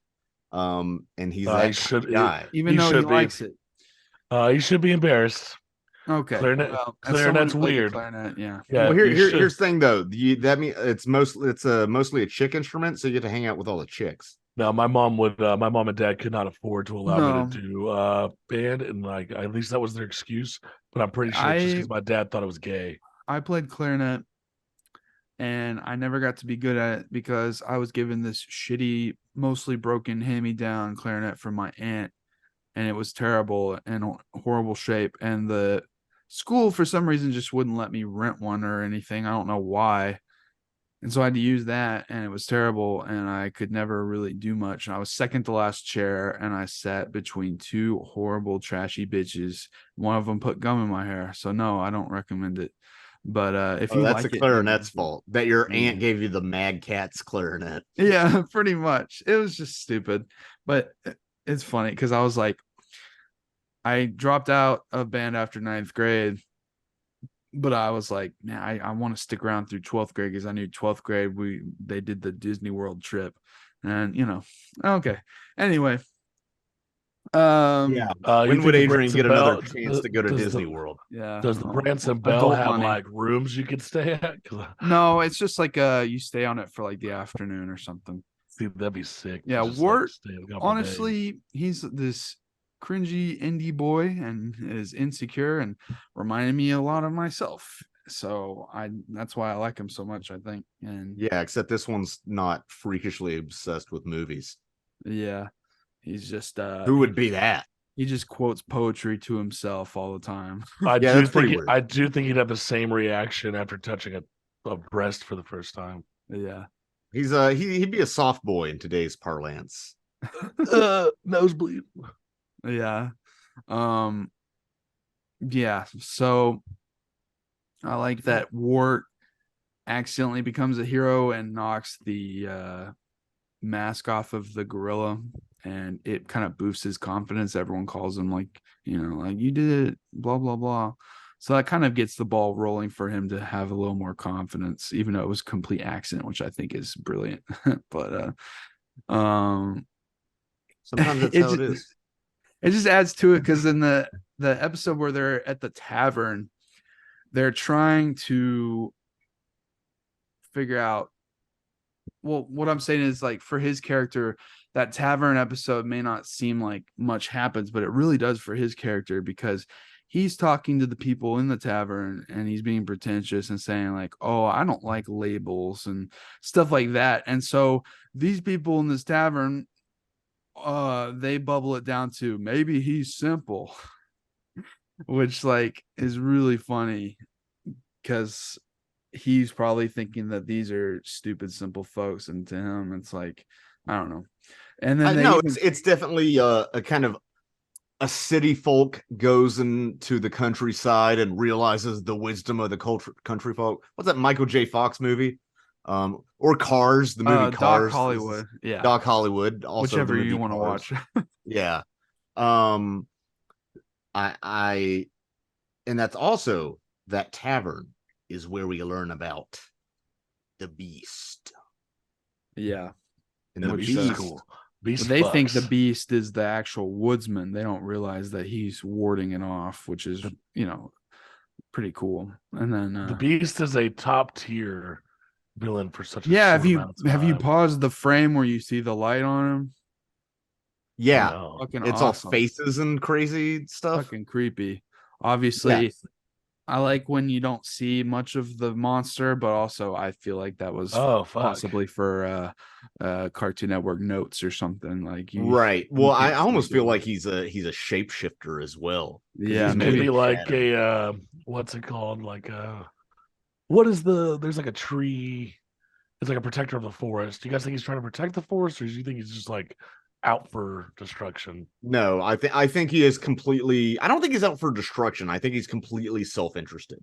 and he's that kind of guy, even though he likes it. He should be embarrassed. Okay, clarinet's weird. Clarinet, yeah. Well, here's the thing though. That means it's mostly a chick instrument, so you get to hang out with all the chicks. No, my mom and dad could not afford to allow me to do band, and like at least that was their excuse. But I'm pretty sure it's just because my dad thought it was gay. I played clarinet, and I never got to be good at it because I was given this shitty, mostly broken hand-me-down clarinet from my aunt, and it was terrible and horrible shape. And the school, for some reason, just wouldn't let me rent one or anything. I don't know why. And so I had to use that, and it was terrible, and I could never really do much. And I was second to last chair, and I sat between two horrible, trashy bitches. One of them put gum in my hair. So no, I don't recommend it. But if you that's like the clarinet's fault that your aunt gave you the Mad Catz clarinet. Yeah, pretty much. It was just stupid, but it's funny because I was like, I dropped out of band after 9th grade, but I was like, man, I want to stick around through 12th grade because I knew 12th grade they did the Disney World trip, and okay. Anyway, when would Adrian get another chance to go to Disney World? Yeah. Does the Branson Bell have like rooms you could stay at? No, it's just like you stay on it for like the afternoon or something. See, that'd be sick. Yeah, Wirt, honestly, he's this cringy indie boy and is insecure and reminded me a lot of myself. So that's why I like him so much, I think. And yeah, except this one's not freakishly obsessed with movies. Yeah. He's just who would be that? He just quotes poetry to himself all the time. I do think he'd have the same reaction after touching a breast for the first time. Yeah. He'd be a soft boy in today's parlance. Nosebleed. Yeah. Yeah. So I like that Wirt accidentally becomes a hero and knocks the mask off of the gorilla, and it kind of boosts his confidence. Everyone calls him like you did it, blah, blah, blah. So that kind of gets the ball rolling for him to have a little more confidence, even though it was a complete accident, which I think is brilliant. But sometimes that's how it is. It just adds to it because in the episode where they're at the tavern, they're trying to figure out. Well, what I'm saying is, like, for his character, that tavern episode may not seem like much happens, but it really does for his character because he's talking to the people in the tavern and he's being pretentious and saying like, oh, I don't like labels and stuff like that. And so these people in this tavern, they bubble it down to maybe he's simple, which like is really funny because he's probably thinking that these are stupid, simple folks, and to him, it's like, I don't know. And then it's definitely a kind of a city folk goes into the countryside and realizes the wisdom of the country folk. What's that Michael J. Fox movie? Or Cars, the movie Cars. Doc Hollywood, yeah. Doc Hollywood, also whichever you want to watch. Yeah. I and that's also that tavern is where we learn about the beast. Yeah. And the beast is cool. They think the beast is the actual woodsman. They don't realize that he's warding it off, which is, pretty cool. And then the beast is a top tier villain for such a have you paused the frame where you see the light on him? Yeah. It's awesome. All faces and crazy stuff. Fucking creepy. Obviously, yes. I like when you don't see much of the monster, but also I feel like that was possibly for Cartoon Network notes or something like right. Well, I almost feel like he's a shapeshifter as well. Yeah, maybe like a what's it called? Like there's like a tree. It's like a protector of the forest. Do you guys think he's trying to protect the forest, or do you think he's just like out for destruction. No, I think he is completely. I don't think he's out for destruction. I think he's completely self-interested.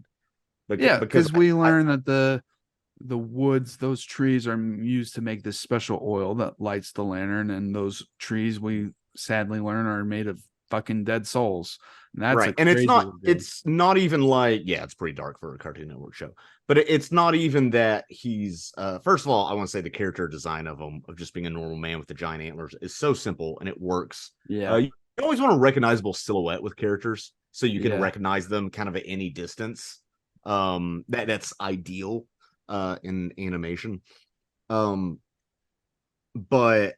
Because we learn that the woods, those trees are used to make this special oil that lights the lantern, and those trees we sadly learn are made of fucking dead souls. And that's right. And it's not even like, yeah, it's pretty dark for a Cartoon Network show, but it's not even that he's first of all, I want to say the character design of him, of just being a normal man with the giant antlers, is so simple and it works. Yeah. You always want a recognizable silhouette with characters so you can recognize them kind of at any distance. That's ideal in animation. But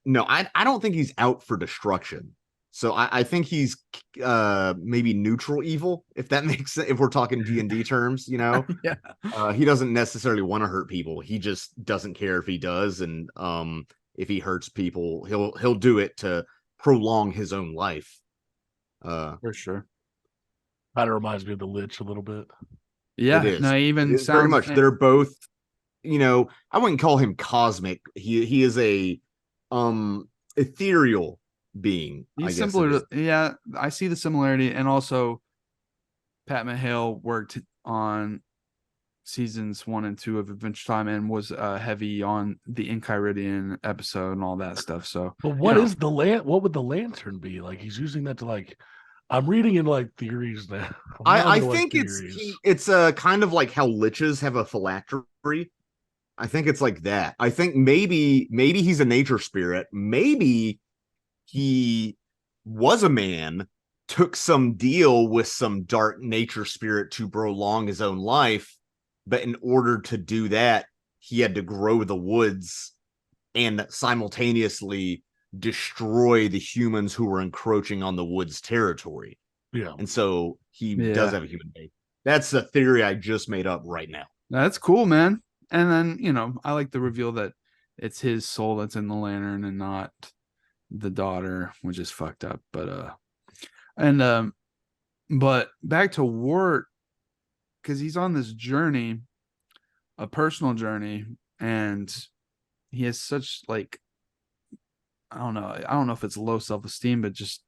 no, I don't think he's out for destruction. So I think he's maybe neutral evil, if that makes sense. If we're talking D&D terms, you know, he doesn't necessarily want to hurt people. He just doesn't care if he does, and if he hurts people, he'll do it to prolong his own life. For sure. Kind of reminds me of the Lich a little bit. Yeah, no, even sounds very much. They're both, you know, I wouldn't call him cosmic. He is a ethereal being. He's similar to, I see the similarity. And also Pat McHale worked on seasons 1 and 2 of Adventure Time and was heavy on the Enchiridion episode and all that stuff. So but what would the lantern be? Like he's using that to like, I'm reading in like theories now. I think it's a kind of like how liches have a phylactery. I think it's like that. I think maybe he's a nature spirit. Maybe he was a man, took some deal with some dark nature spirit to prolong his own life, but in order to do that, he had to grow the woods and simultaneously destroy the humans who were encroaching on the woods territory. Yeah. And so he does have a human base. That's a theory I just made up right now. That's cool, man. And then, you know, I like the reveal that it's his soul that's in the lantern and not the daughter, which is fucked up. But but back to Wirt, because he's on this journey, a personal journey, and he has such like, I don't know if it's low self-esteem, but just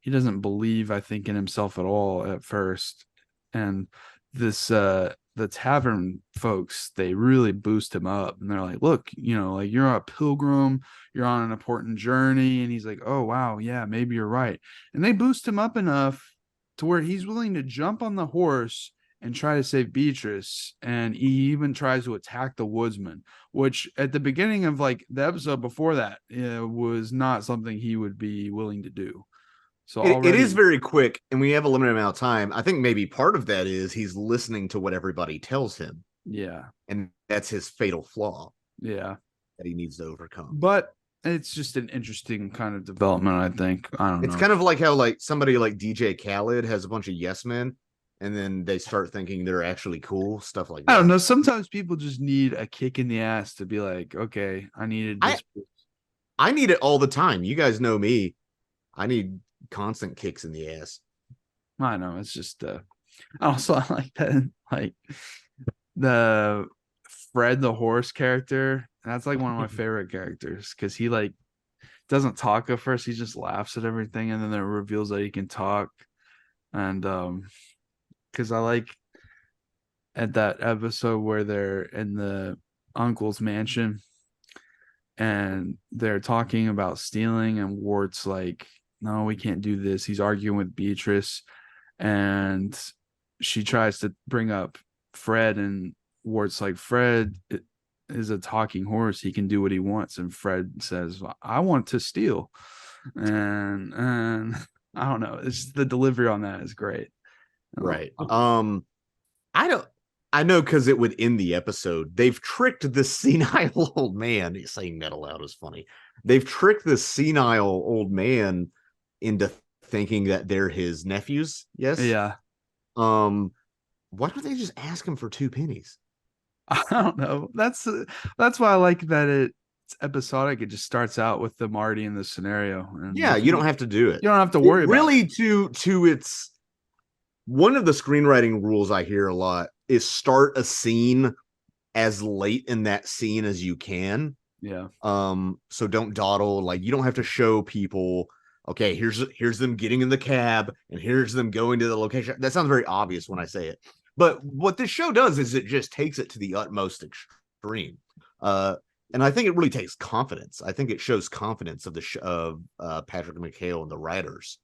he doesn't believe, I think, in himself at all at first. And this the tavern folks, they really boost him up, and they're like, look, you know, like you're a pilgrim, you're on an important journey. And he's like, oh wow, yeah, maybe you're right. And they boost him up enough to where he's willing to jump on the horse and try to save Beatrice. And he even tries to attack the woodsman, which at the beginning of like the episode before that, was not something he would be willing to do. So it is very quick, and we have a limited amount of time. I think maybe part of that is he's listening to what everybody tells him. Yeah. And that's his fatal flaw. Yeah. That he needs to overcome. But it's just an interesting kind of development, I think. I don't know. It's kind of like how like somebody like DJ Khaled has a bunch of yes men, and then they start thinking they're actually cool, stuff like that. I don't know. Sometimes people just need a kick in the ass to be like, okay, I needed this. I need it all the time. You guys know me. I need constant kicks in the ass. I know. It's just also I like that, like the Fred the horse character. That's like one of my favorite characters, because he like doesn't talk at first. He just laughs at everything, and then it reveals that he can talk. And because I like at that episode where they're in the uncle's mansion and they're talking about stealing, and Wirt's like, no, we can't do this. He's arguing with Beatrice, and she tries to bring up Fred, and Wirt's like, Fred is a talking horse. He can do what he wants. And Fred says, I want to steal. And I don't know. It's the delivery on that is great. Right. I know, because it would end the episode. They've tricked this senile old man. Saying that aloud is funny. They've tricked this senile old man into thinking that they're his nephews. Yes. Yeah. Why don't they just ask him for 2 pennies? I don't know. That's why I like that it's episodic. It just starts out with them already in the scenario. And yeah, you don't have to do it. You don't have to worry about really to its one of the screenwriting rules I hear a lot is start a scene as late in that scene as you can, Yeah. So don't dawdle. Like, you don't have to show people, okay, here's them getting in the cab and here's them going to the location. That sounds very obvious when I say it. But what this show does is it just takes it to the utmost extreme. And I think it really takes confidence. I think it shows confidence of Patrick McHale and the writers,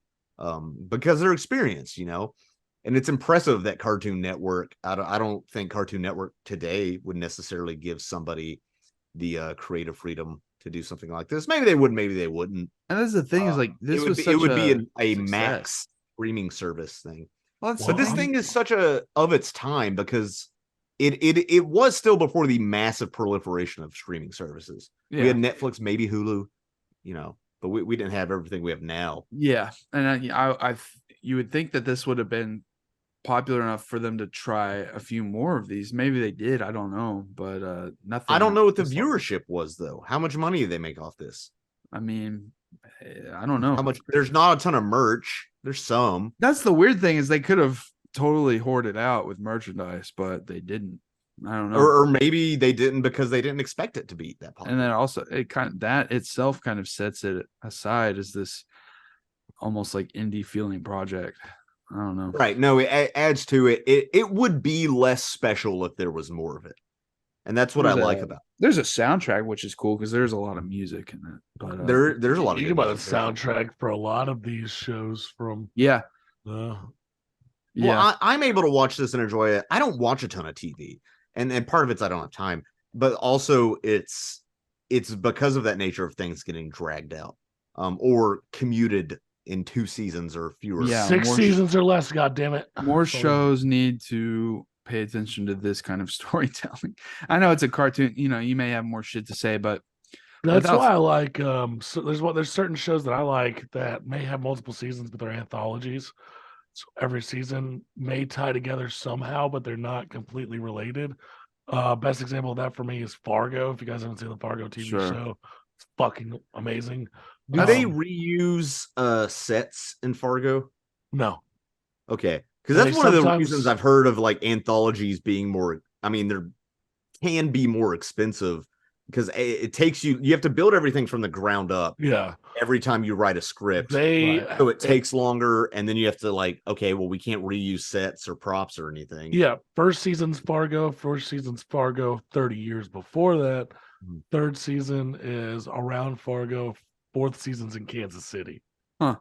because they're experienced, and it's impressive that Cartoon Network. I don't think Cartoon Network today would necessarily give somebody the creative freedom to do something like this. Maybe they would, maybe they wouldn't. And that's the thing is, like, it would be a max streaming service thing. Well, but this thing is such of its time because it was still before the massive proliferation of streaming services. Yeah. We had Netflix, maybe Hulu, but we didn't have everything we have now. Yeah, and you would think that this would have been popular enough for them to try a few more of these. Maybe they did. I don't know, but nothing. I don't know what the viewership was though. How much money did they make off this? I mean, I don't know how much. There's not a ton of merch. There's some. That's the weird thing is they could have totally hoarded out with merchandise, but they didn't. I don't know. Or maybe they didn't because they didn't expect it to be that popular. And then also that itself kind of sets it aside as this almost like indie feeling project. I don't know. Right. No, it adds to it. It would be less special if there was more of it. And that's what I like about it. There's a soundtrack, which is cool because there's a lot of music in it. But there's a lot of music about the soundtrack for a lot of these shows from Well, I'm able to watch this and enjoy it. I don't watch a ton of TV. And part of it's I don't have time. But also it's because of that nature of things getting dragged out. Or commuted in 2 seasons or fewer. Yeah, 6 seasons or less, god damn it. More shows need to pay attention to this kind of storytelling. I know it's a cartoon, you may have more shit to say, but that's why I like so there's certain shows that I like that may have multiple seasons, but they're anthologies. So every season may tie together somehow, but they're not completely related. Best example of that for me is Fargo. If you guys haven't seen the Fargo TV show, it's fucking amazing. Do they reuse sets in Fargo? No. Okay. Because that's one of the reasons I've heard of like anthologies being more, there can be more expensive because it takes you have to build everything from the ground up. Yeah. Every time you write a script. So it takes longer. And then you have to we can't reuse sets or props or anything. Yeah. First season's Fargo. 30 years before that. Mm-hmm. Third season is around Fargo. 4th season's in Kansas City. Huh.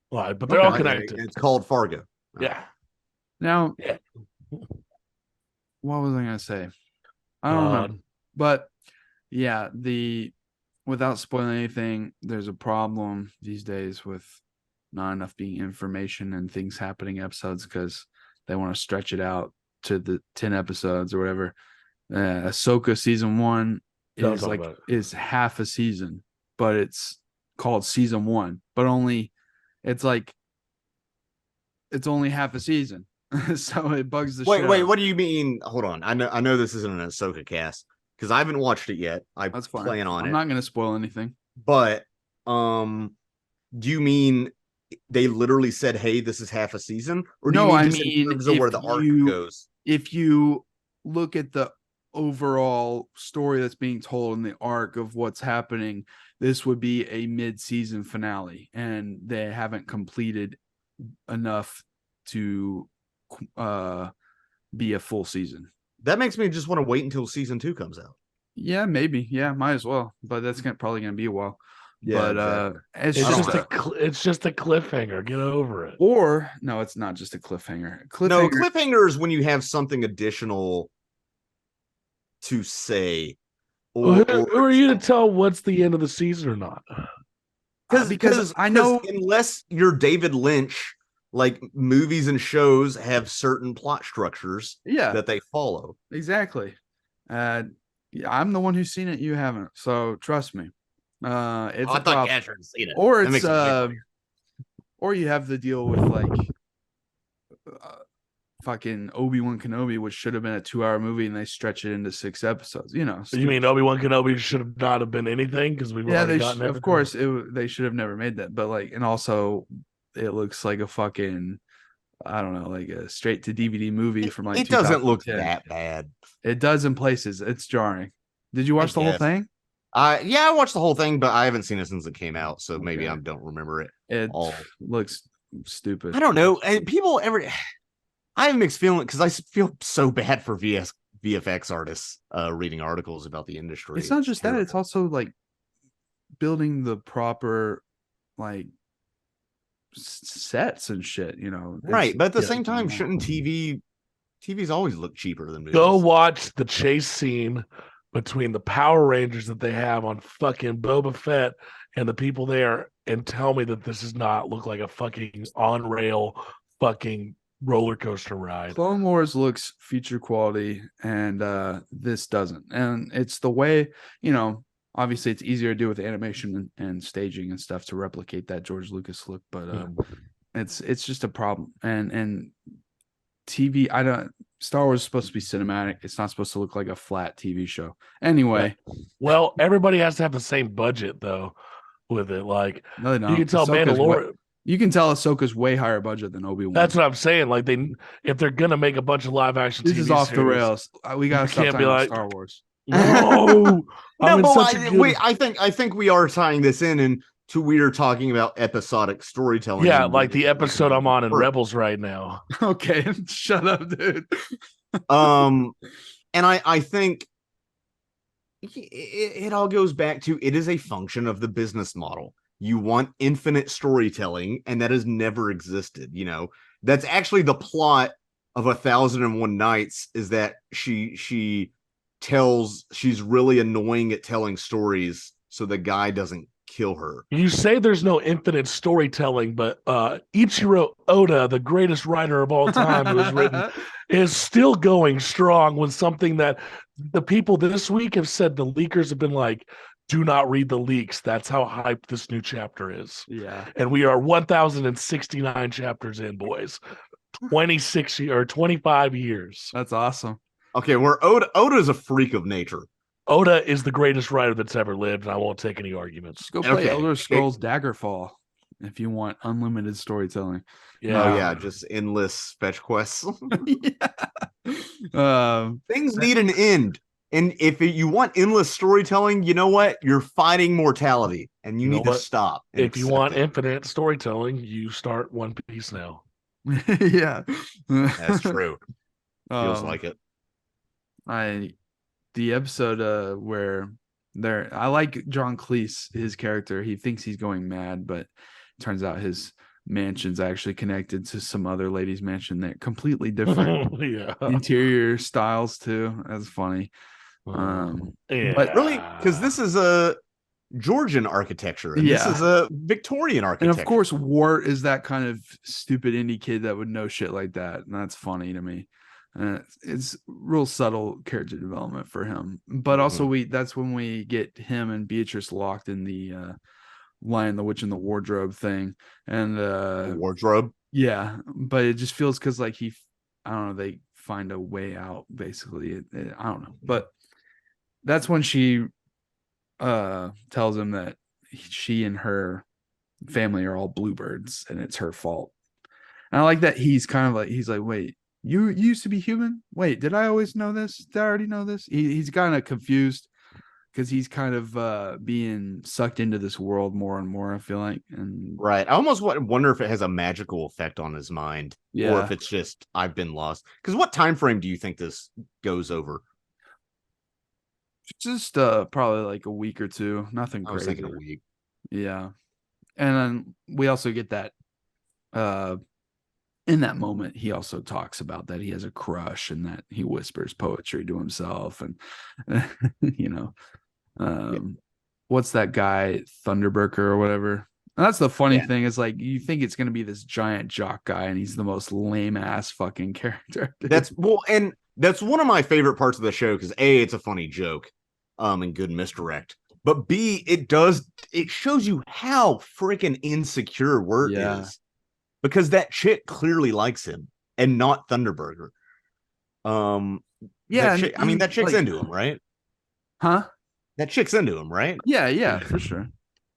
Right, but they're all connected. It's called Fargo. Yeah. Now, what was I going to say? I don't know. But, yeah, without spoiling anything, there's a problem these days with not enough being information and things happening episodes because they want to stretch it out to the 10 episodes or whatever. Ahsoka season 1 is half a season. But it's called season 1, but it's only half a season. So it bugs the shit. Wait, what do you mean? Hold on. I know this isn't an Ahsoka cast because I haven't watched it yet. That's fine. Plan on it. I'm not going to spoil anything. But do you mean they literally said, "Hey, this is half a season"? Or do you mean in terms of where the arc goes? If you look at the overall story that's being told in the arc of what's happening, this would be a mid-season finale, and they haven't completed enough to be a full season. That makes me just want to wait until season 2 comes out. Yeah, maybe. Yeah, might as well. But that's probably going to be a while. Yeah, but it's just a cliffhanger. Get over it. Or no, it's not just a cliffhanger. No, cliffhanger is when you have something additional to say. Who are you to tell what's the end of the season or not? Because I know, unless you're David Lynch, like movies and shows have certain plot structures that they follow. Exactly. I'm the one who's seen it. You haven't. So trust me. I thought Cash had seen it. Or it's or you have the deal with like fucking Obi-Wan Kenobi, which should have been a 2-hour movie, and they stretch it into 6 episodes. So you mean Obi-Wan Kenobi should have not have been anything because we've already gotten everything? Of course they should have never made that, but and also it looks like a fucking, I don't know, like a straight to DVD movie from it doesn't look that bad. It does in places. It's jarring. Did you watch the whole thing? Yeah, I watched the whole thing, but I haven't seen it since it came out, so maybe I don't remember it. It all. looks stupid. I don't know. I have mixed feeling because I feel so bad for VFX artists reading articles about the industry. It's not just that; it's also like building the proper like sets and shit. Right? But at the same time, shouldn't TV's always look cheaper than movies? Go watch the chase scene between the Power Rangers that they have on fucking Boba Fett and the people there, and tell me that this does not look like a fucking on rail fucking roller coaster ride. Clone Wars looks feature quality, and this doesn't. And it's the way, obviously it's easier to do with animation and staging and stuff to replicate that George Lucas look, but it's just a problem. And TV, Star Wars is supposed to be cinematic. It's not supposed to look like a flat TV show. Anyway. Well, everybody has to have the same budget though with it. Like, no, they don't. You can tell Mandalorian. You can tell Ahsoka's way higher budget than Obi-Wan. That's what I'm saying. Like, if they're gonna make a bunch of live action, this TV is off series, the rails. We gotta stop talking about Star Wars. No, I think we are tying this in to we are talking about episodic storytelling. Yeah, like the episode I'm on in Rebels right now. Okay, shut up, dude. And I think it all goes back to it is a function of the business model. You want infinite storytelling, and that has never existed. That's actually the plot of 1001 Nights, is that she's really annoying at telling stories, so the guy doesn't kill her. You say there's no infinite storytelling, but Ichiro Oda, the greatest writer of all time who has written, is still going strong with something that the people this week have said the leakers have been like, do not read the leaks. That's how hyped this new chapter is. Yeah. And we are 1,069 chapters in, boys. 25 years. That's awesome. Okay, Oda is a freak of nature. Oda is the greatest writer that's ever lived, and I won't take any arguments. Go play Elder Scrolls Daggerfall if you want unlimited storytelling. Yeah. Oh, yeah, just endless fetch quests. Things need an end. And if you want endless storytelling, you know what? You're fighting mortality, and you need to stop. If you want infinite storytelling, you start One Piece now. Yeah. That's true. Feels like it. The episode where I like John Cleese, his character. He thinks he's going mad, but turns out his mansion's actually connected to some other lady's mansion. They're completely different interior styles too. That's funny. But really, because this is a Georgian architecture, and this is a Victorian architecture. And of course, Wirt is that kind of stupid indie kid that would know shit like that, and that's funny to me. It's real subtle character development for him, but also that's when we get him and Beatrice locked in the Lion, the Witch, and the Wardrobe thing, and wardrobe. Yeah, but it just feels because like I don't know, they find a way out basically. I don't know, but that's when she tells him that she and her family are all bluebirds and it's her fault. And I like that he's like, wait, you used to be human? Wait, did I always know this? Did I already know this? He's kind of confused because he's kind of being sucked into this world more and more, I feel like. And right. I almost wonder if it has a magical effect on his mind, or if it's just I've been lost. Because what time frame do you think this goes over? Just probably like a week or two. Nothing crazy. I was thinking a week. Yeah. And then we also get that in that moment, he also talks about that he has a crush and that he whispers poetry to himself. And, what's that guy, Thunderburker or whatever? And that's the funny thing is like, you think it's going to be this giant jock guy and he's the most lame ass fucking character. And that's one of my favorite parts of the show because A, it's a funny joke and good misdirect. But B, it shows you how freaking insecure Wirt is. Because that chick clearly likes him and not Thunderburger. That chick's into him, right? Huh? That chick's into him, right? Yeah, for sure.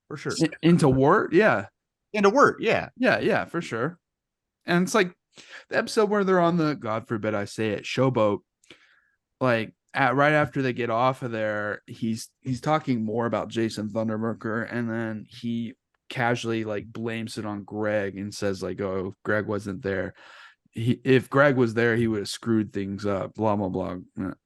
For sure. Into Wirt, yeah. Into Wirt, yeah. Yeah, for sure. And it's like the episode where they're on the, God forbid I say it, showboat. Like right after they get off of there, he's talking more about Jason Thunderberger, and then he casually like blames it on Greg and says like, "Oh, Greg wasn't there. If Greg was there, he would have screwed things up." Blah blah blah.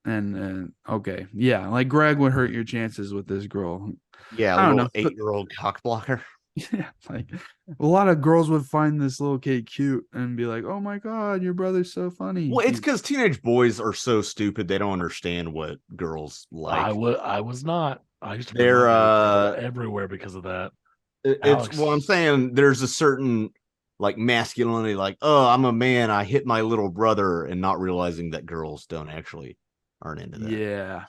And okay, yeah, like Greg would hurt your chances with this girl. Yeah, I a don't little know. 8-year-old cock blocker. Yeah, like a lot of girls would find this little kid cute and be like, "Oh my god, your brother's so funny." Well, it's because teenage boys are so stupid they don't understand what girls like. I was not. I used to be They're everywhere because of that. it's well, I'm saying there's a certain like masculinity, like, oh, I'm a man, I hit my little brother, and not realizing that girls aren't into that. Yeah.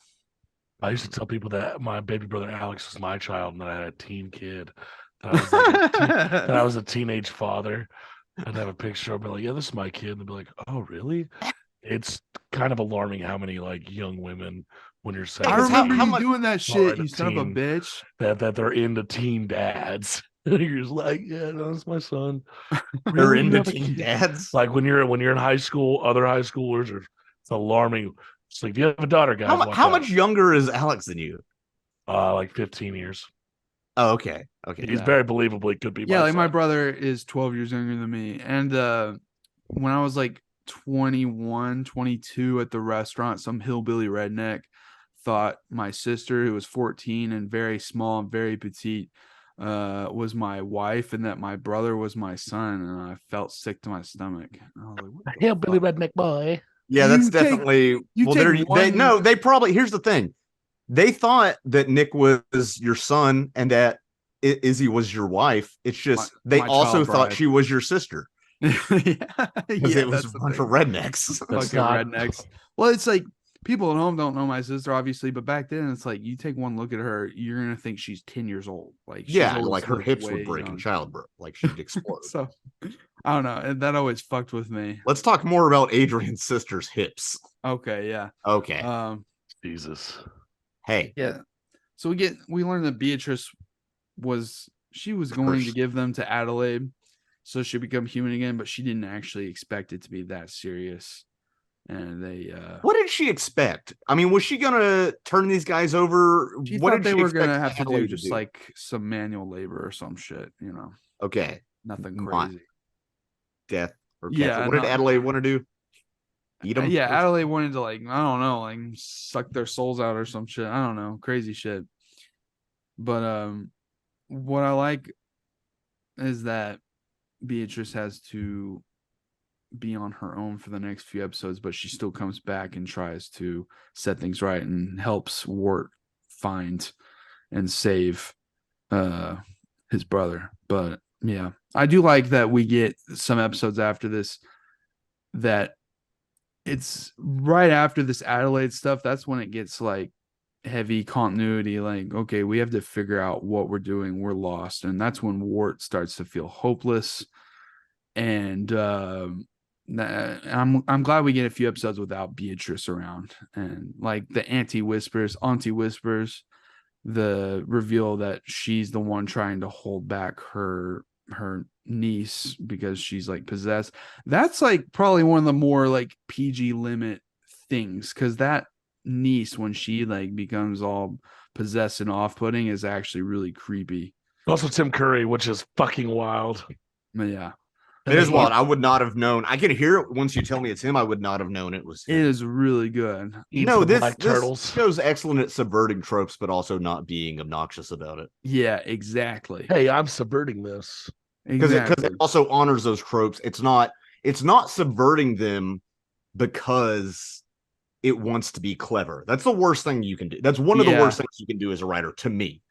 I used to tell people that my baby brother Alex was my child and that I had a teen kid. That I was, like that I was a teenage father. I'd have a picture. I'd be like, yeah, this is my kid. And they'd be like, oh, really? It's kind of alarming how many like young women, when you're saying, I remember how you much doing that shit, you son of a bitch. that they're into teen dads. You're just like, yeah, no, that's my son. They're Really? into teen dads. Like when you're in high school, other high schoolers are. It's alarming. It's like, do you have a daughter, guys? How much younger is Alex than you? Like 15 years. Oh, okay. He's very believably could be. Yeah, like my brother is 12 years younger than me. And when I was like 21, 22 at the restaurant, some hillbilly redneck thought my sister, who was 14 and very small and very petite, was my wife, and that my brother was my son. And I felt sick to my stomach. I was like, what the hillbilly fuck? redneck boy. Yeah, that's definitely. They probably. Here's the thing. They thought that Nick was your son and that Izzy was your wife. It's just they also thought she was your sister. Because it was a bunch of rednecks. Fucking rednecks. Well, it's like people at home don't know my sister, obviously, but back then it's like you take one look at her, you're gonna think she's 10 years old. Like, yeah, like her hips would break in childbirth, like she'd explode. So I don't know, and that always fucked with me. Let's talk more about Adrian's sister's hips. Okay, yeah. Okay. Jesus. Hey. Yeah. So we learned that Beatrice was going to give them to Adelaide so she'd become human again, but she didn't actually expect it to be that serious. And they what did she expect? I mean, was she gonna turn these guys over? What did they were gonna have to do? Just like some manual labor or some shit, you know. Okay. Nothing crazy. Death or capture. What did Adelaide want to do? Eat them? Yeah, Adelaide wanted to, like, I don't know, like suck their souls out or some shit. I don't know, crazy shit. But what I like is that Beatrice has to be on her own for the next few episodes, but she still comes back and tries to set things right and helps Wirt find and save his brother. But yeah, I do like that we get some episodes after this that it's right after this Adelaide stuff. That's when it gets like heavy continuity. Like, okay, we have to figure out what we're doing. We're lost. And that's when Wirt starts to feel hopeless. And I'm glad we get a few episodes without Beatrice around, and like the auntie whispers, the reveal that she's the one trying to hold back her niece because she's like possessed. That's like probably one of the more like PG limit things, because that niece, when she like becomes all possessed and off-putting, is actually really creepy. Also Tim Curry, which is fucking wild. But yeah. It is wild. I would not have known. I can hear it once you tell me it's him. I would not have known it was him. It is really good. This show's excellent at subverting tropes, but also not being obnoxious about it. Yeah, exactly. Hey, I'm subverting this. Because it also honors those tropes. It's not subverting them because it wants to be clever. That's the worst thing you can do. That's one of the worst things you can do as a writer, to me.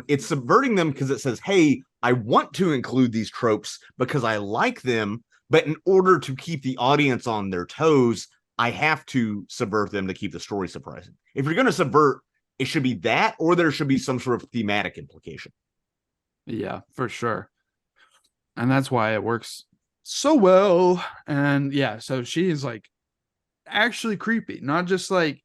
It's subverting them because it says, hey, I want to include these tropes because I like them, but in order to keep the audience on their toes, I have to subvert them to keep the story surprising. If you're going to subvert, it should be that, or there should be some sort of thematic implication. Yeah, for sure. And that's why it works so well. And yeah, so she is like actually creepy, not just like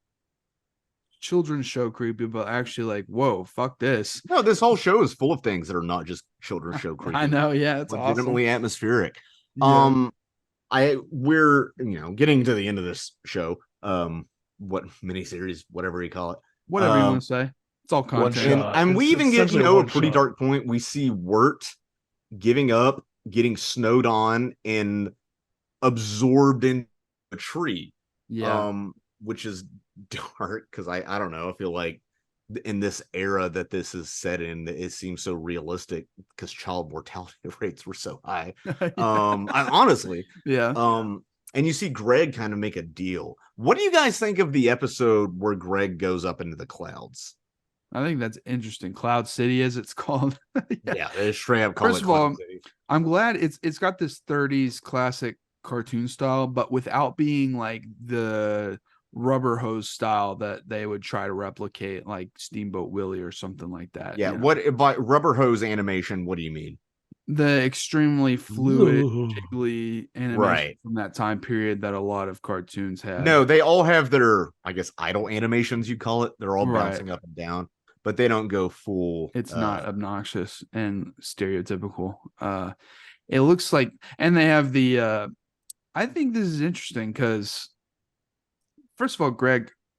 children's show creepy, but actually like, whoa, fuck this. No, this whole show is full of things that are not just children's show creepy. I know, yeah, it's legitimately awesome. Atmospheric. Yeah. We're getting to the end of this show. what miniseries, whatever you call it. Whatever you want to say. It's all One content. shot. And we It's even get, essentially a one pretty shot. dark point. We see Wirt giving up, getting snowed on, and absorbed in a tree. Yeah. Which is dark because I don't know. I feel like in this era that this is set in, it seems so realistic because child mortality rates were so high. Honestly. Yeah. And you see Greg kind of make a deal. What do you guys think of the episode where Greg goes up into the clouds? I think that's interesting. Cloud City, as it's called. Yeah, they straight up call First it of all, Cloud City. I'm glad it's got this 30s classic cartoon style, but without being like the rubber hose style that they would try to replicate, like Steamboat Willie or something like that. Yeah, what by rubber hose animation? What do you mean? The extremely fluid, Ooh. jiggly animation Right. from that time period that a lot of cartoons had. No, they all have their, I guess, idle animations, you call it. They're all Right. bouncing up and down, but they don't go full. It's not obnoxious and stereotypical. It looks like, and they have the I think this is interesting because first of all,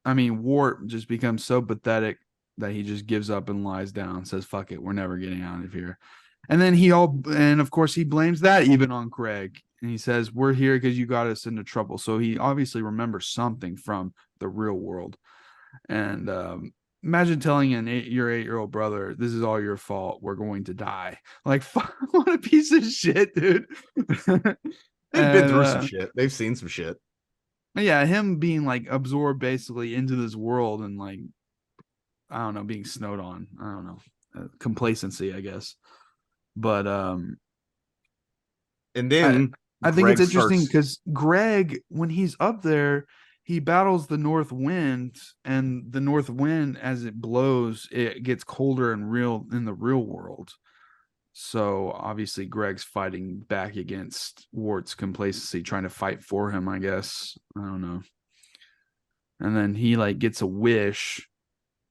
Wirt just becomes so pathetic that he just gives up and lies down and says, fuck it, we're never getting out of here. And then of course he blames that even on Greg. And he says, we're here because you got us into trouble. So he obviously remembers something from the real world. And imagine telling your 8-year-old brother, this is all your fault. We're going to die. Like, what a piece of shit, dude. They've been through some shit. They've seen some shit. Yeah, him being like absorbed basically into this world and like, I don't know, being snowed on. I don't know. Complacency, I guess. But and then I think it's interesting because Greg, when he's up there, he battles the north wind, and the north wind, as it blows, it gets colder and in the real world. So obviously Greg's fighting back against Wirt's complacency, trying to fight for him, I guess. I don't know. And then he like gets a wish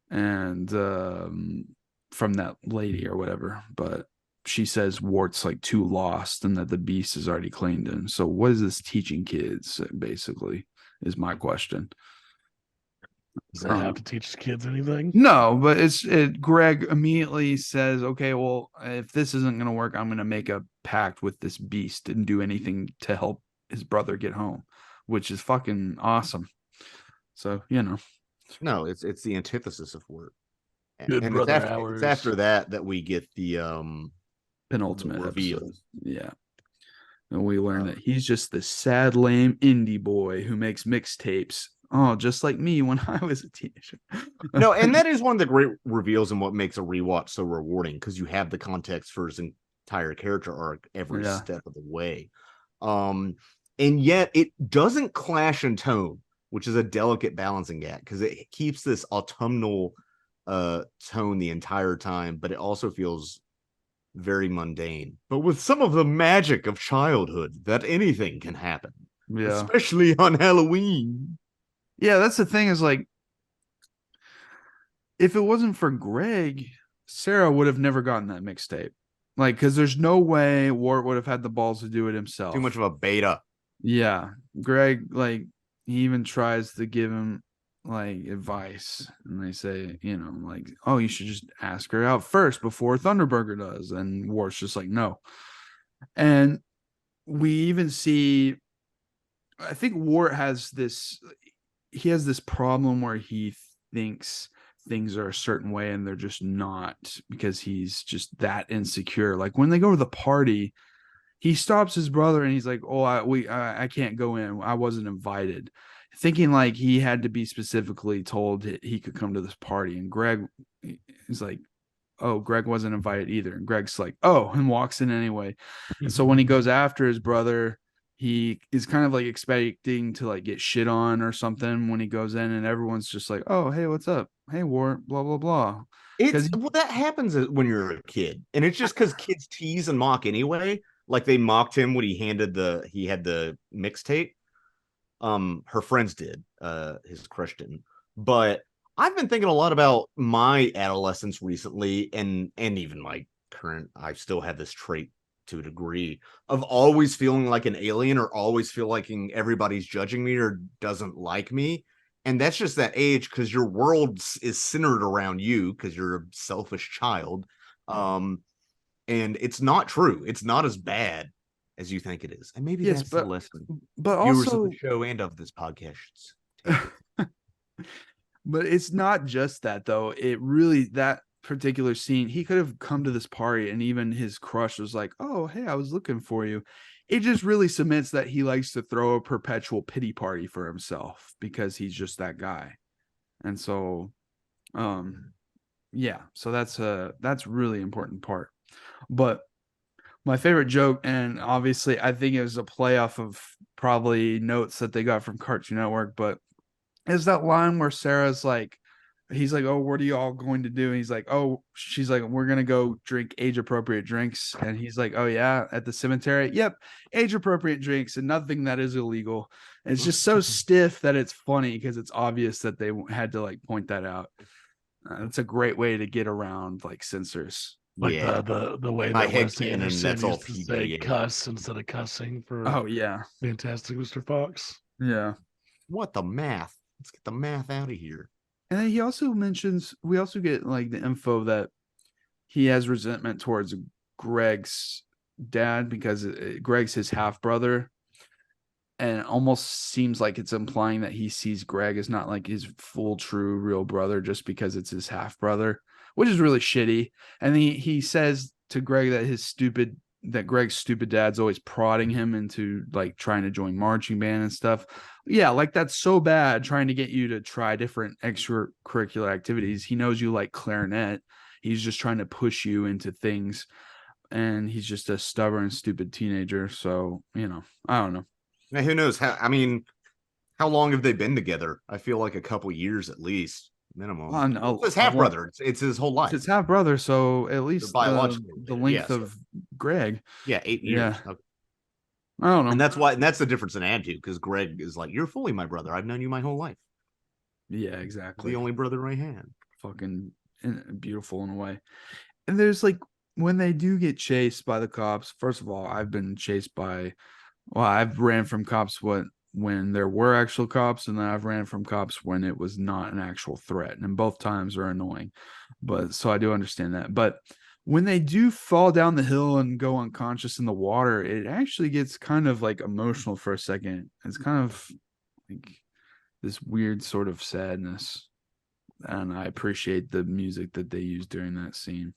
and from that lady or whatever, but she says Wirt's like too lost and that the beast has already claimed him. So what is this teaching kids, basically, is my question. Does that have to teach kids anything? No, but Greg immediately says, okay, well, if this isn't going to work, I'm going to make a pact with this beast and do anything to help his brother get home, which is fucking awesome. So, No, it's the antithesis of Wirt. Good and brother it's hours. after that we get the penultimate reveal. Episode. Yeah. And we learn that he's just the sad, lame indie boy who makes mixtapes. Oh, just like me when I was a teenager. No, and that is one of the great reveals and what makes a rewatch so rewarding, because you have the context for his entire character arc every step of the way. And yet it doesn't clash in tone, which is a delicate balancing act, because it keeps this autumnal tone the entire time, but it also feels very mundane, but with some of the magic of childhood that anything can happen, especially on Halloween. Yeah, that's the thing, is like, if it wasn't for Greg, Sarah would have never gotten that mixtape. Like, because there's no way Wirt would have had the balls to do it himself. Too much of a beta. Yeah. Greg, like, he even tries to give him like advice, and they say, like, oh, you should just ask her out first before Thunderburger does. And Wirt's just like, no. And we even see, I think Wirt has this problem where he thinks things are a certain way and they're just not, because he's just that insecure. Like when they go to the party, he stops his brother and he's like, oh, I can't go in, I wasn't invited, thinking like he had to be specifically told he could come to this party. And Greg is like, oh, Greg wasn't invited either. And Greg's like, oh, and walks in anyway. And so when he goes after his brother, he is kind of like expecting to like get shit on or something when he goes in, and everyone's just like, oh, hey, what's up? Hey, Wirt, blah, blah, blah. Well, that happens when you're a kid. And it's just because kids tease and mock anyway. Like they mocked him when he had the mixtape. Her friends did, his crush didn't. But I've been thinking a lot about my adolescence recently, and even my current, I still have this trait to a degree of always feeling like an alien, or always feel like everybody's judging me or doesn't like me. And that's just that age because your world is centered around you because you're a selfish child. And it's not true. It's not as bad as you think it is. And maybe that's the lesson. But viewers also of the show and of this podcast. But it's not just that though. It really, that particular scene, he could have come to this party and even his crush was like, oh, hey, I was looking for you. It just really cements that he likes to throw a perpetual pity party for himself because he's just that guy. And so, yeah, so that's really important part. But my favorite joke, and obviously I think it was a play off of probably notes that they got from Cartoon Network, but is that line where Sarah's like, he's like, oh, what are you all going to do? And he's like, oh, she's like, we're going to go drink age appropriate drinks. And he's like, oh yeah, at the cemetery. Yep. Age appropriate drinks and nothing that is illegal. And it's just so stiff that it's funny because it's obvious that they had to like point that out. It's a great way to get around like censors. Like the way My that head Wesley canon, Anderson that's all used to say PBA. cuss instead of cussing for Fantastic Mr. Fox. Yeah. What the math? Let's get the math out of here. And then he also mentions, we also get like the info that he has resentment towards Greg's dad because Greg's his half brother. And it almost seems like it's implying that he sees Greg as not like his full, true, real brother just because it's his half brother, which is really shitty. And he says to Greg that Greg's stupid dad's always prodding him into like trying to join marching band and stuff. Yeah, like that's so bad, trying to get you to try different extracurricular activities. He knows you like clarinet. He's just trying to push you into things. And he's just a stubborn, stupid teenager. So, you know, I don't know. Now, who knows? How long have they been together? I feel like a couple years at least, minimum. Well, no, it's his half brother. It's his whole life. It's his half brother, so at least the length of Greg. Yeah, 8 years. Yeah. Okay. I don't know. And that's the difference in attitude because Greg is like, you're fully my brother. I've known you my whole life. Yeah, exactly. The only brother I had. Fucking beautiful in a way. And there's like when they do get chased by the cops. First of all, I've been chased by. Well, I've ran from cops when there were actual cops, and then I've ran from cops when it was not an actual threat. And both times are annoying. But so I do understand that. But when they do fall down the hill and go unconscious in the water, it actually gets kind of like emotional for a second. It's kind of like this weird sort of sadness. And I appreciate the music that they use during that scene.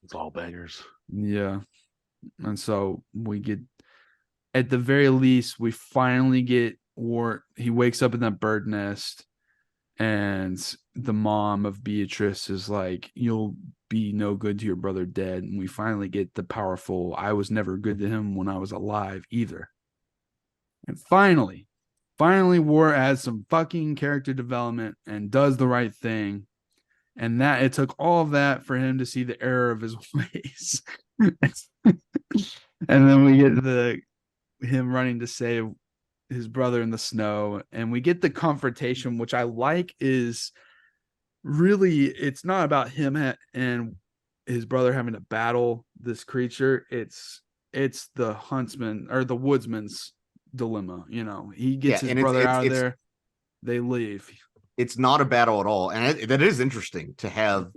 It's all bangers. Yeah. And so we get, at the very least, we finally get Wirt. He wakes up in that bird nest, and the mom of Beatrice is like, you'll be no good to your brother dead. And we finally get the powerful, I was never good to him when I was alive either. And finally Wirt has some fucking character development and does the right thing. And that it took all of that for him to see the error of his ways. And then we get him running to save his brother in the snow, and we get the confrontation, which I like. Is really, it's not about him and his brother having to battle this creature. It's the huntsman or the woodsman's dilemma. You know, he gets his brother out of there. They leave. It's not a battle at all, and that is interesting to have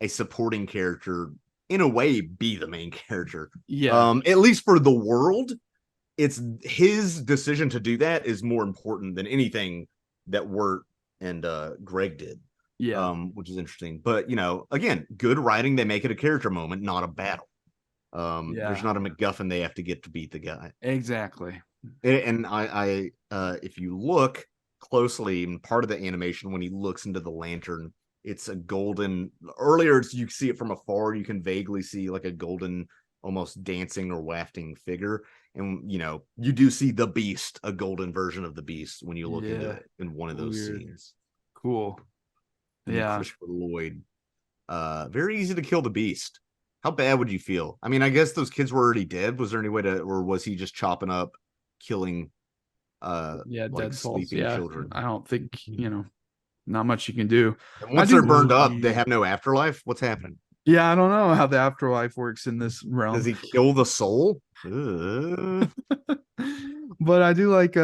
a supporting character in a way be the main character. Yeah, at least for the world. It's his decision to do that is more important than anything that Wirt and Greg did. Yeah. Which is interesting. But, you know, again, good writing. They make it a character moment, not a battle. There's not a MacGuffin they have to get to beat the guy. Exactly. And I if you look closely in part of the animation, when he looks into the lantern, it's a golden. Earlier, you see it from afar. You can vaguely see like a golden, almost dancing or wafting figure. And, you know, you do see the beast, a golden version of the beast when you look into it in one of those scenes. Cool. And Christopher Lloyd. Very easy to kill the beast. How bad would you feel? I mean, I guess those kids were already dead. Was there any way to, or was he just chopping up, killing like dead souls. sleeping children? I don't think, you know, not much you can do. And once they're burned up, they have no afterlife. What's happening? Yeah, I don't know how the afterlife works in this realm. Does he kill the soul? But I do like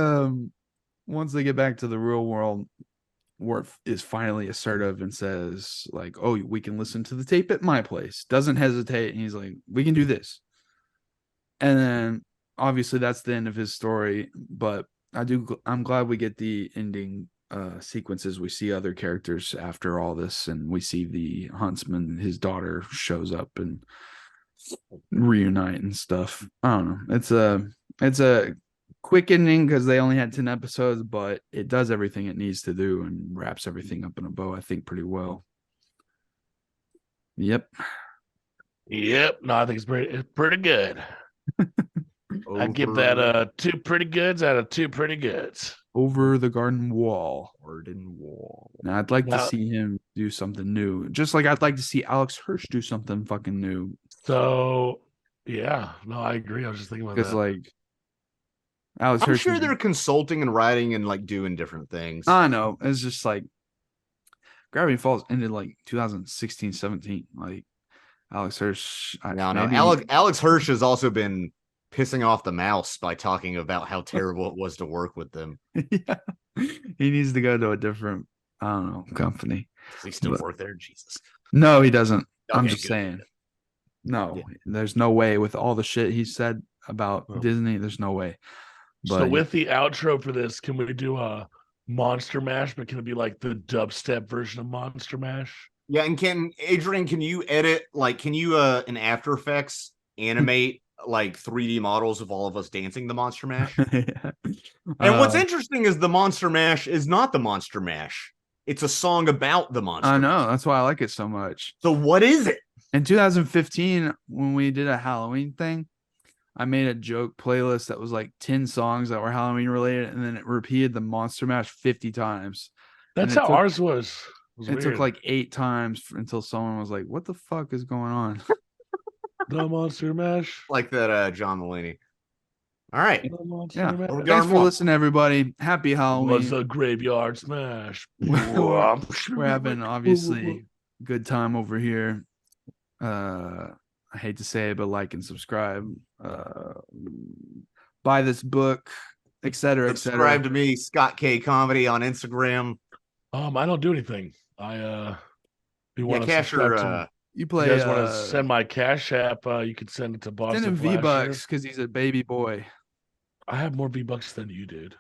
once they get back to the real world, Wirt is finally assertive and says, like, oh, we can listen to the tape at my place. Doesn't hesitate. And he's like, we can do this. And then obviously that's the end of his story. But I'm glad we get the ending sequences. We see other characters after all this, and we see the huntsman, his daughter shows up and reunite and stuff. I don't know. It's a quick ending because they only had 10 episodes, but it does everything it needs to do and wraps everything up in a bow, I think, pretty well. Yep. No, I think it's pretty good. I'd give that 2 pretty goods out of 2 pretty goods. Over the Garden Wall. Garden Wall. Now, I'd like to see him do something new, just like I'd like to see Alex Hirsch do something fucking new. So, yeah, no, I agree. I was just thinking about that. Because, like, Alex I'm Hirsch sure they're consulting and writing and like doing different things. I know. It's just like Gravity Falls ended like 2016, 17. Like Alex Hirsch. Alex Hirsch has also been pissing off the mouse by talking about how terrible it was to work with them. Yeah. He needs to go to a different, I don't know, company. Does he still work there? Jesus. No, he doesn't. Okay, I'm just saying. No, there's no way with all the shit he said about Disney. There's no way. But, so with the outro for this, can we do a Monster Mash, but can it be like the dubstep version of Monster Mash? Yeah, and can you edit, like, can you in After Effects animate like 3D models of all of us dancing the Monster Mash? Yeah. And what's interesting is the Monster Mash is not the Monster Mash. It's a song about the monster. I know. That's why I like it so much. So what is it? In 2015, when we did a Halloween thing, I made a joke playlist that was like 10 songs that were Halloween related, and then it repeated the Monster Mash 50 times. That's how ours was. It took like 8 times until someone was like, what the fuck is going on? The Monster Mash. Like that John Mulaney. All right. Yeah. Thanks for listening, everybody. Happy Halloween. Was a graveyard smash. We're having obviously good time over here. I hate to say it, but like and subscribe. Buy this book, etc. Subscribe to me, Scott K Comedy on Instagram. I don't do anything. You want to Casher, you play. You guys want to send my Cash App? You can send it to Boston. Send him V-Bucks because he's a baby boy. I have more V-Bucks than you, dude.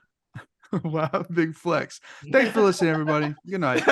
Wow, big flex. Thanks for listening, everybody. Good night.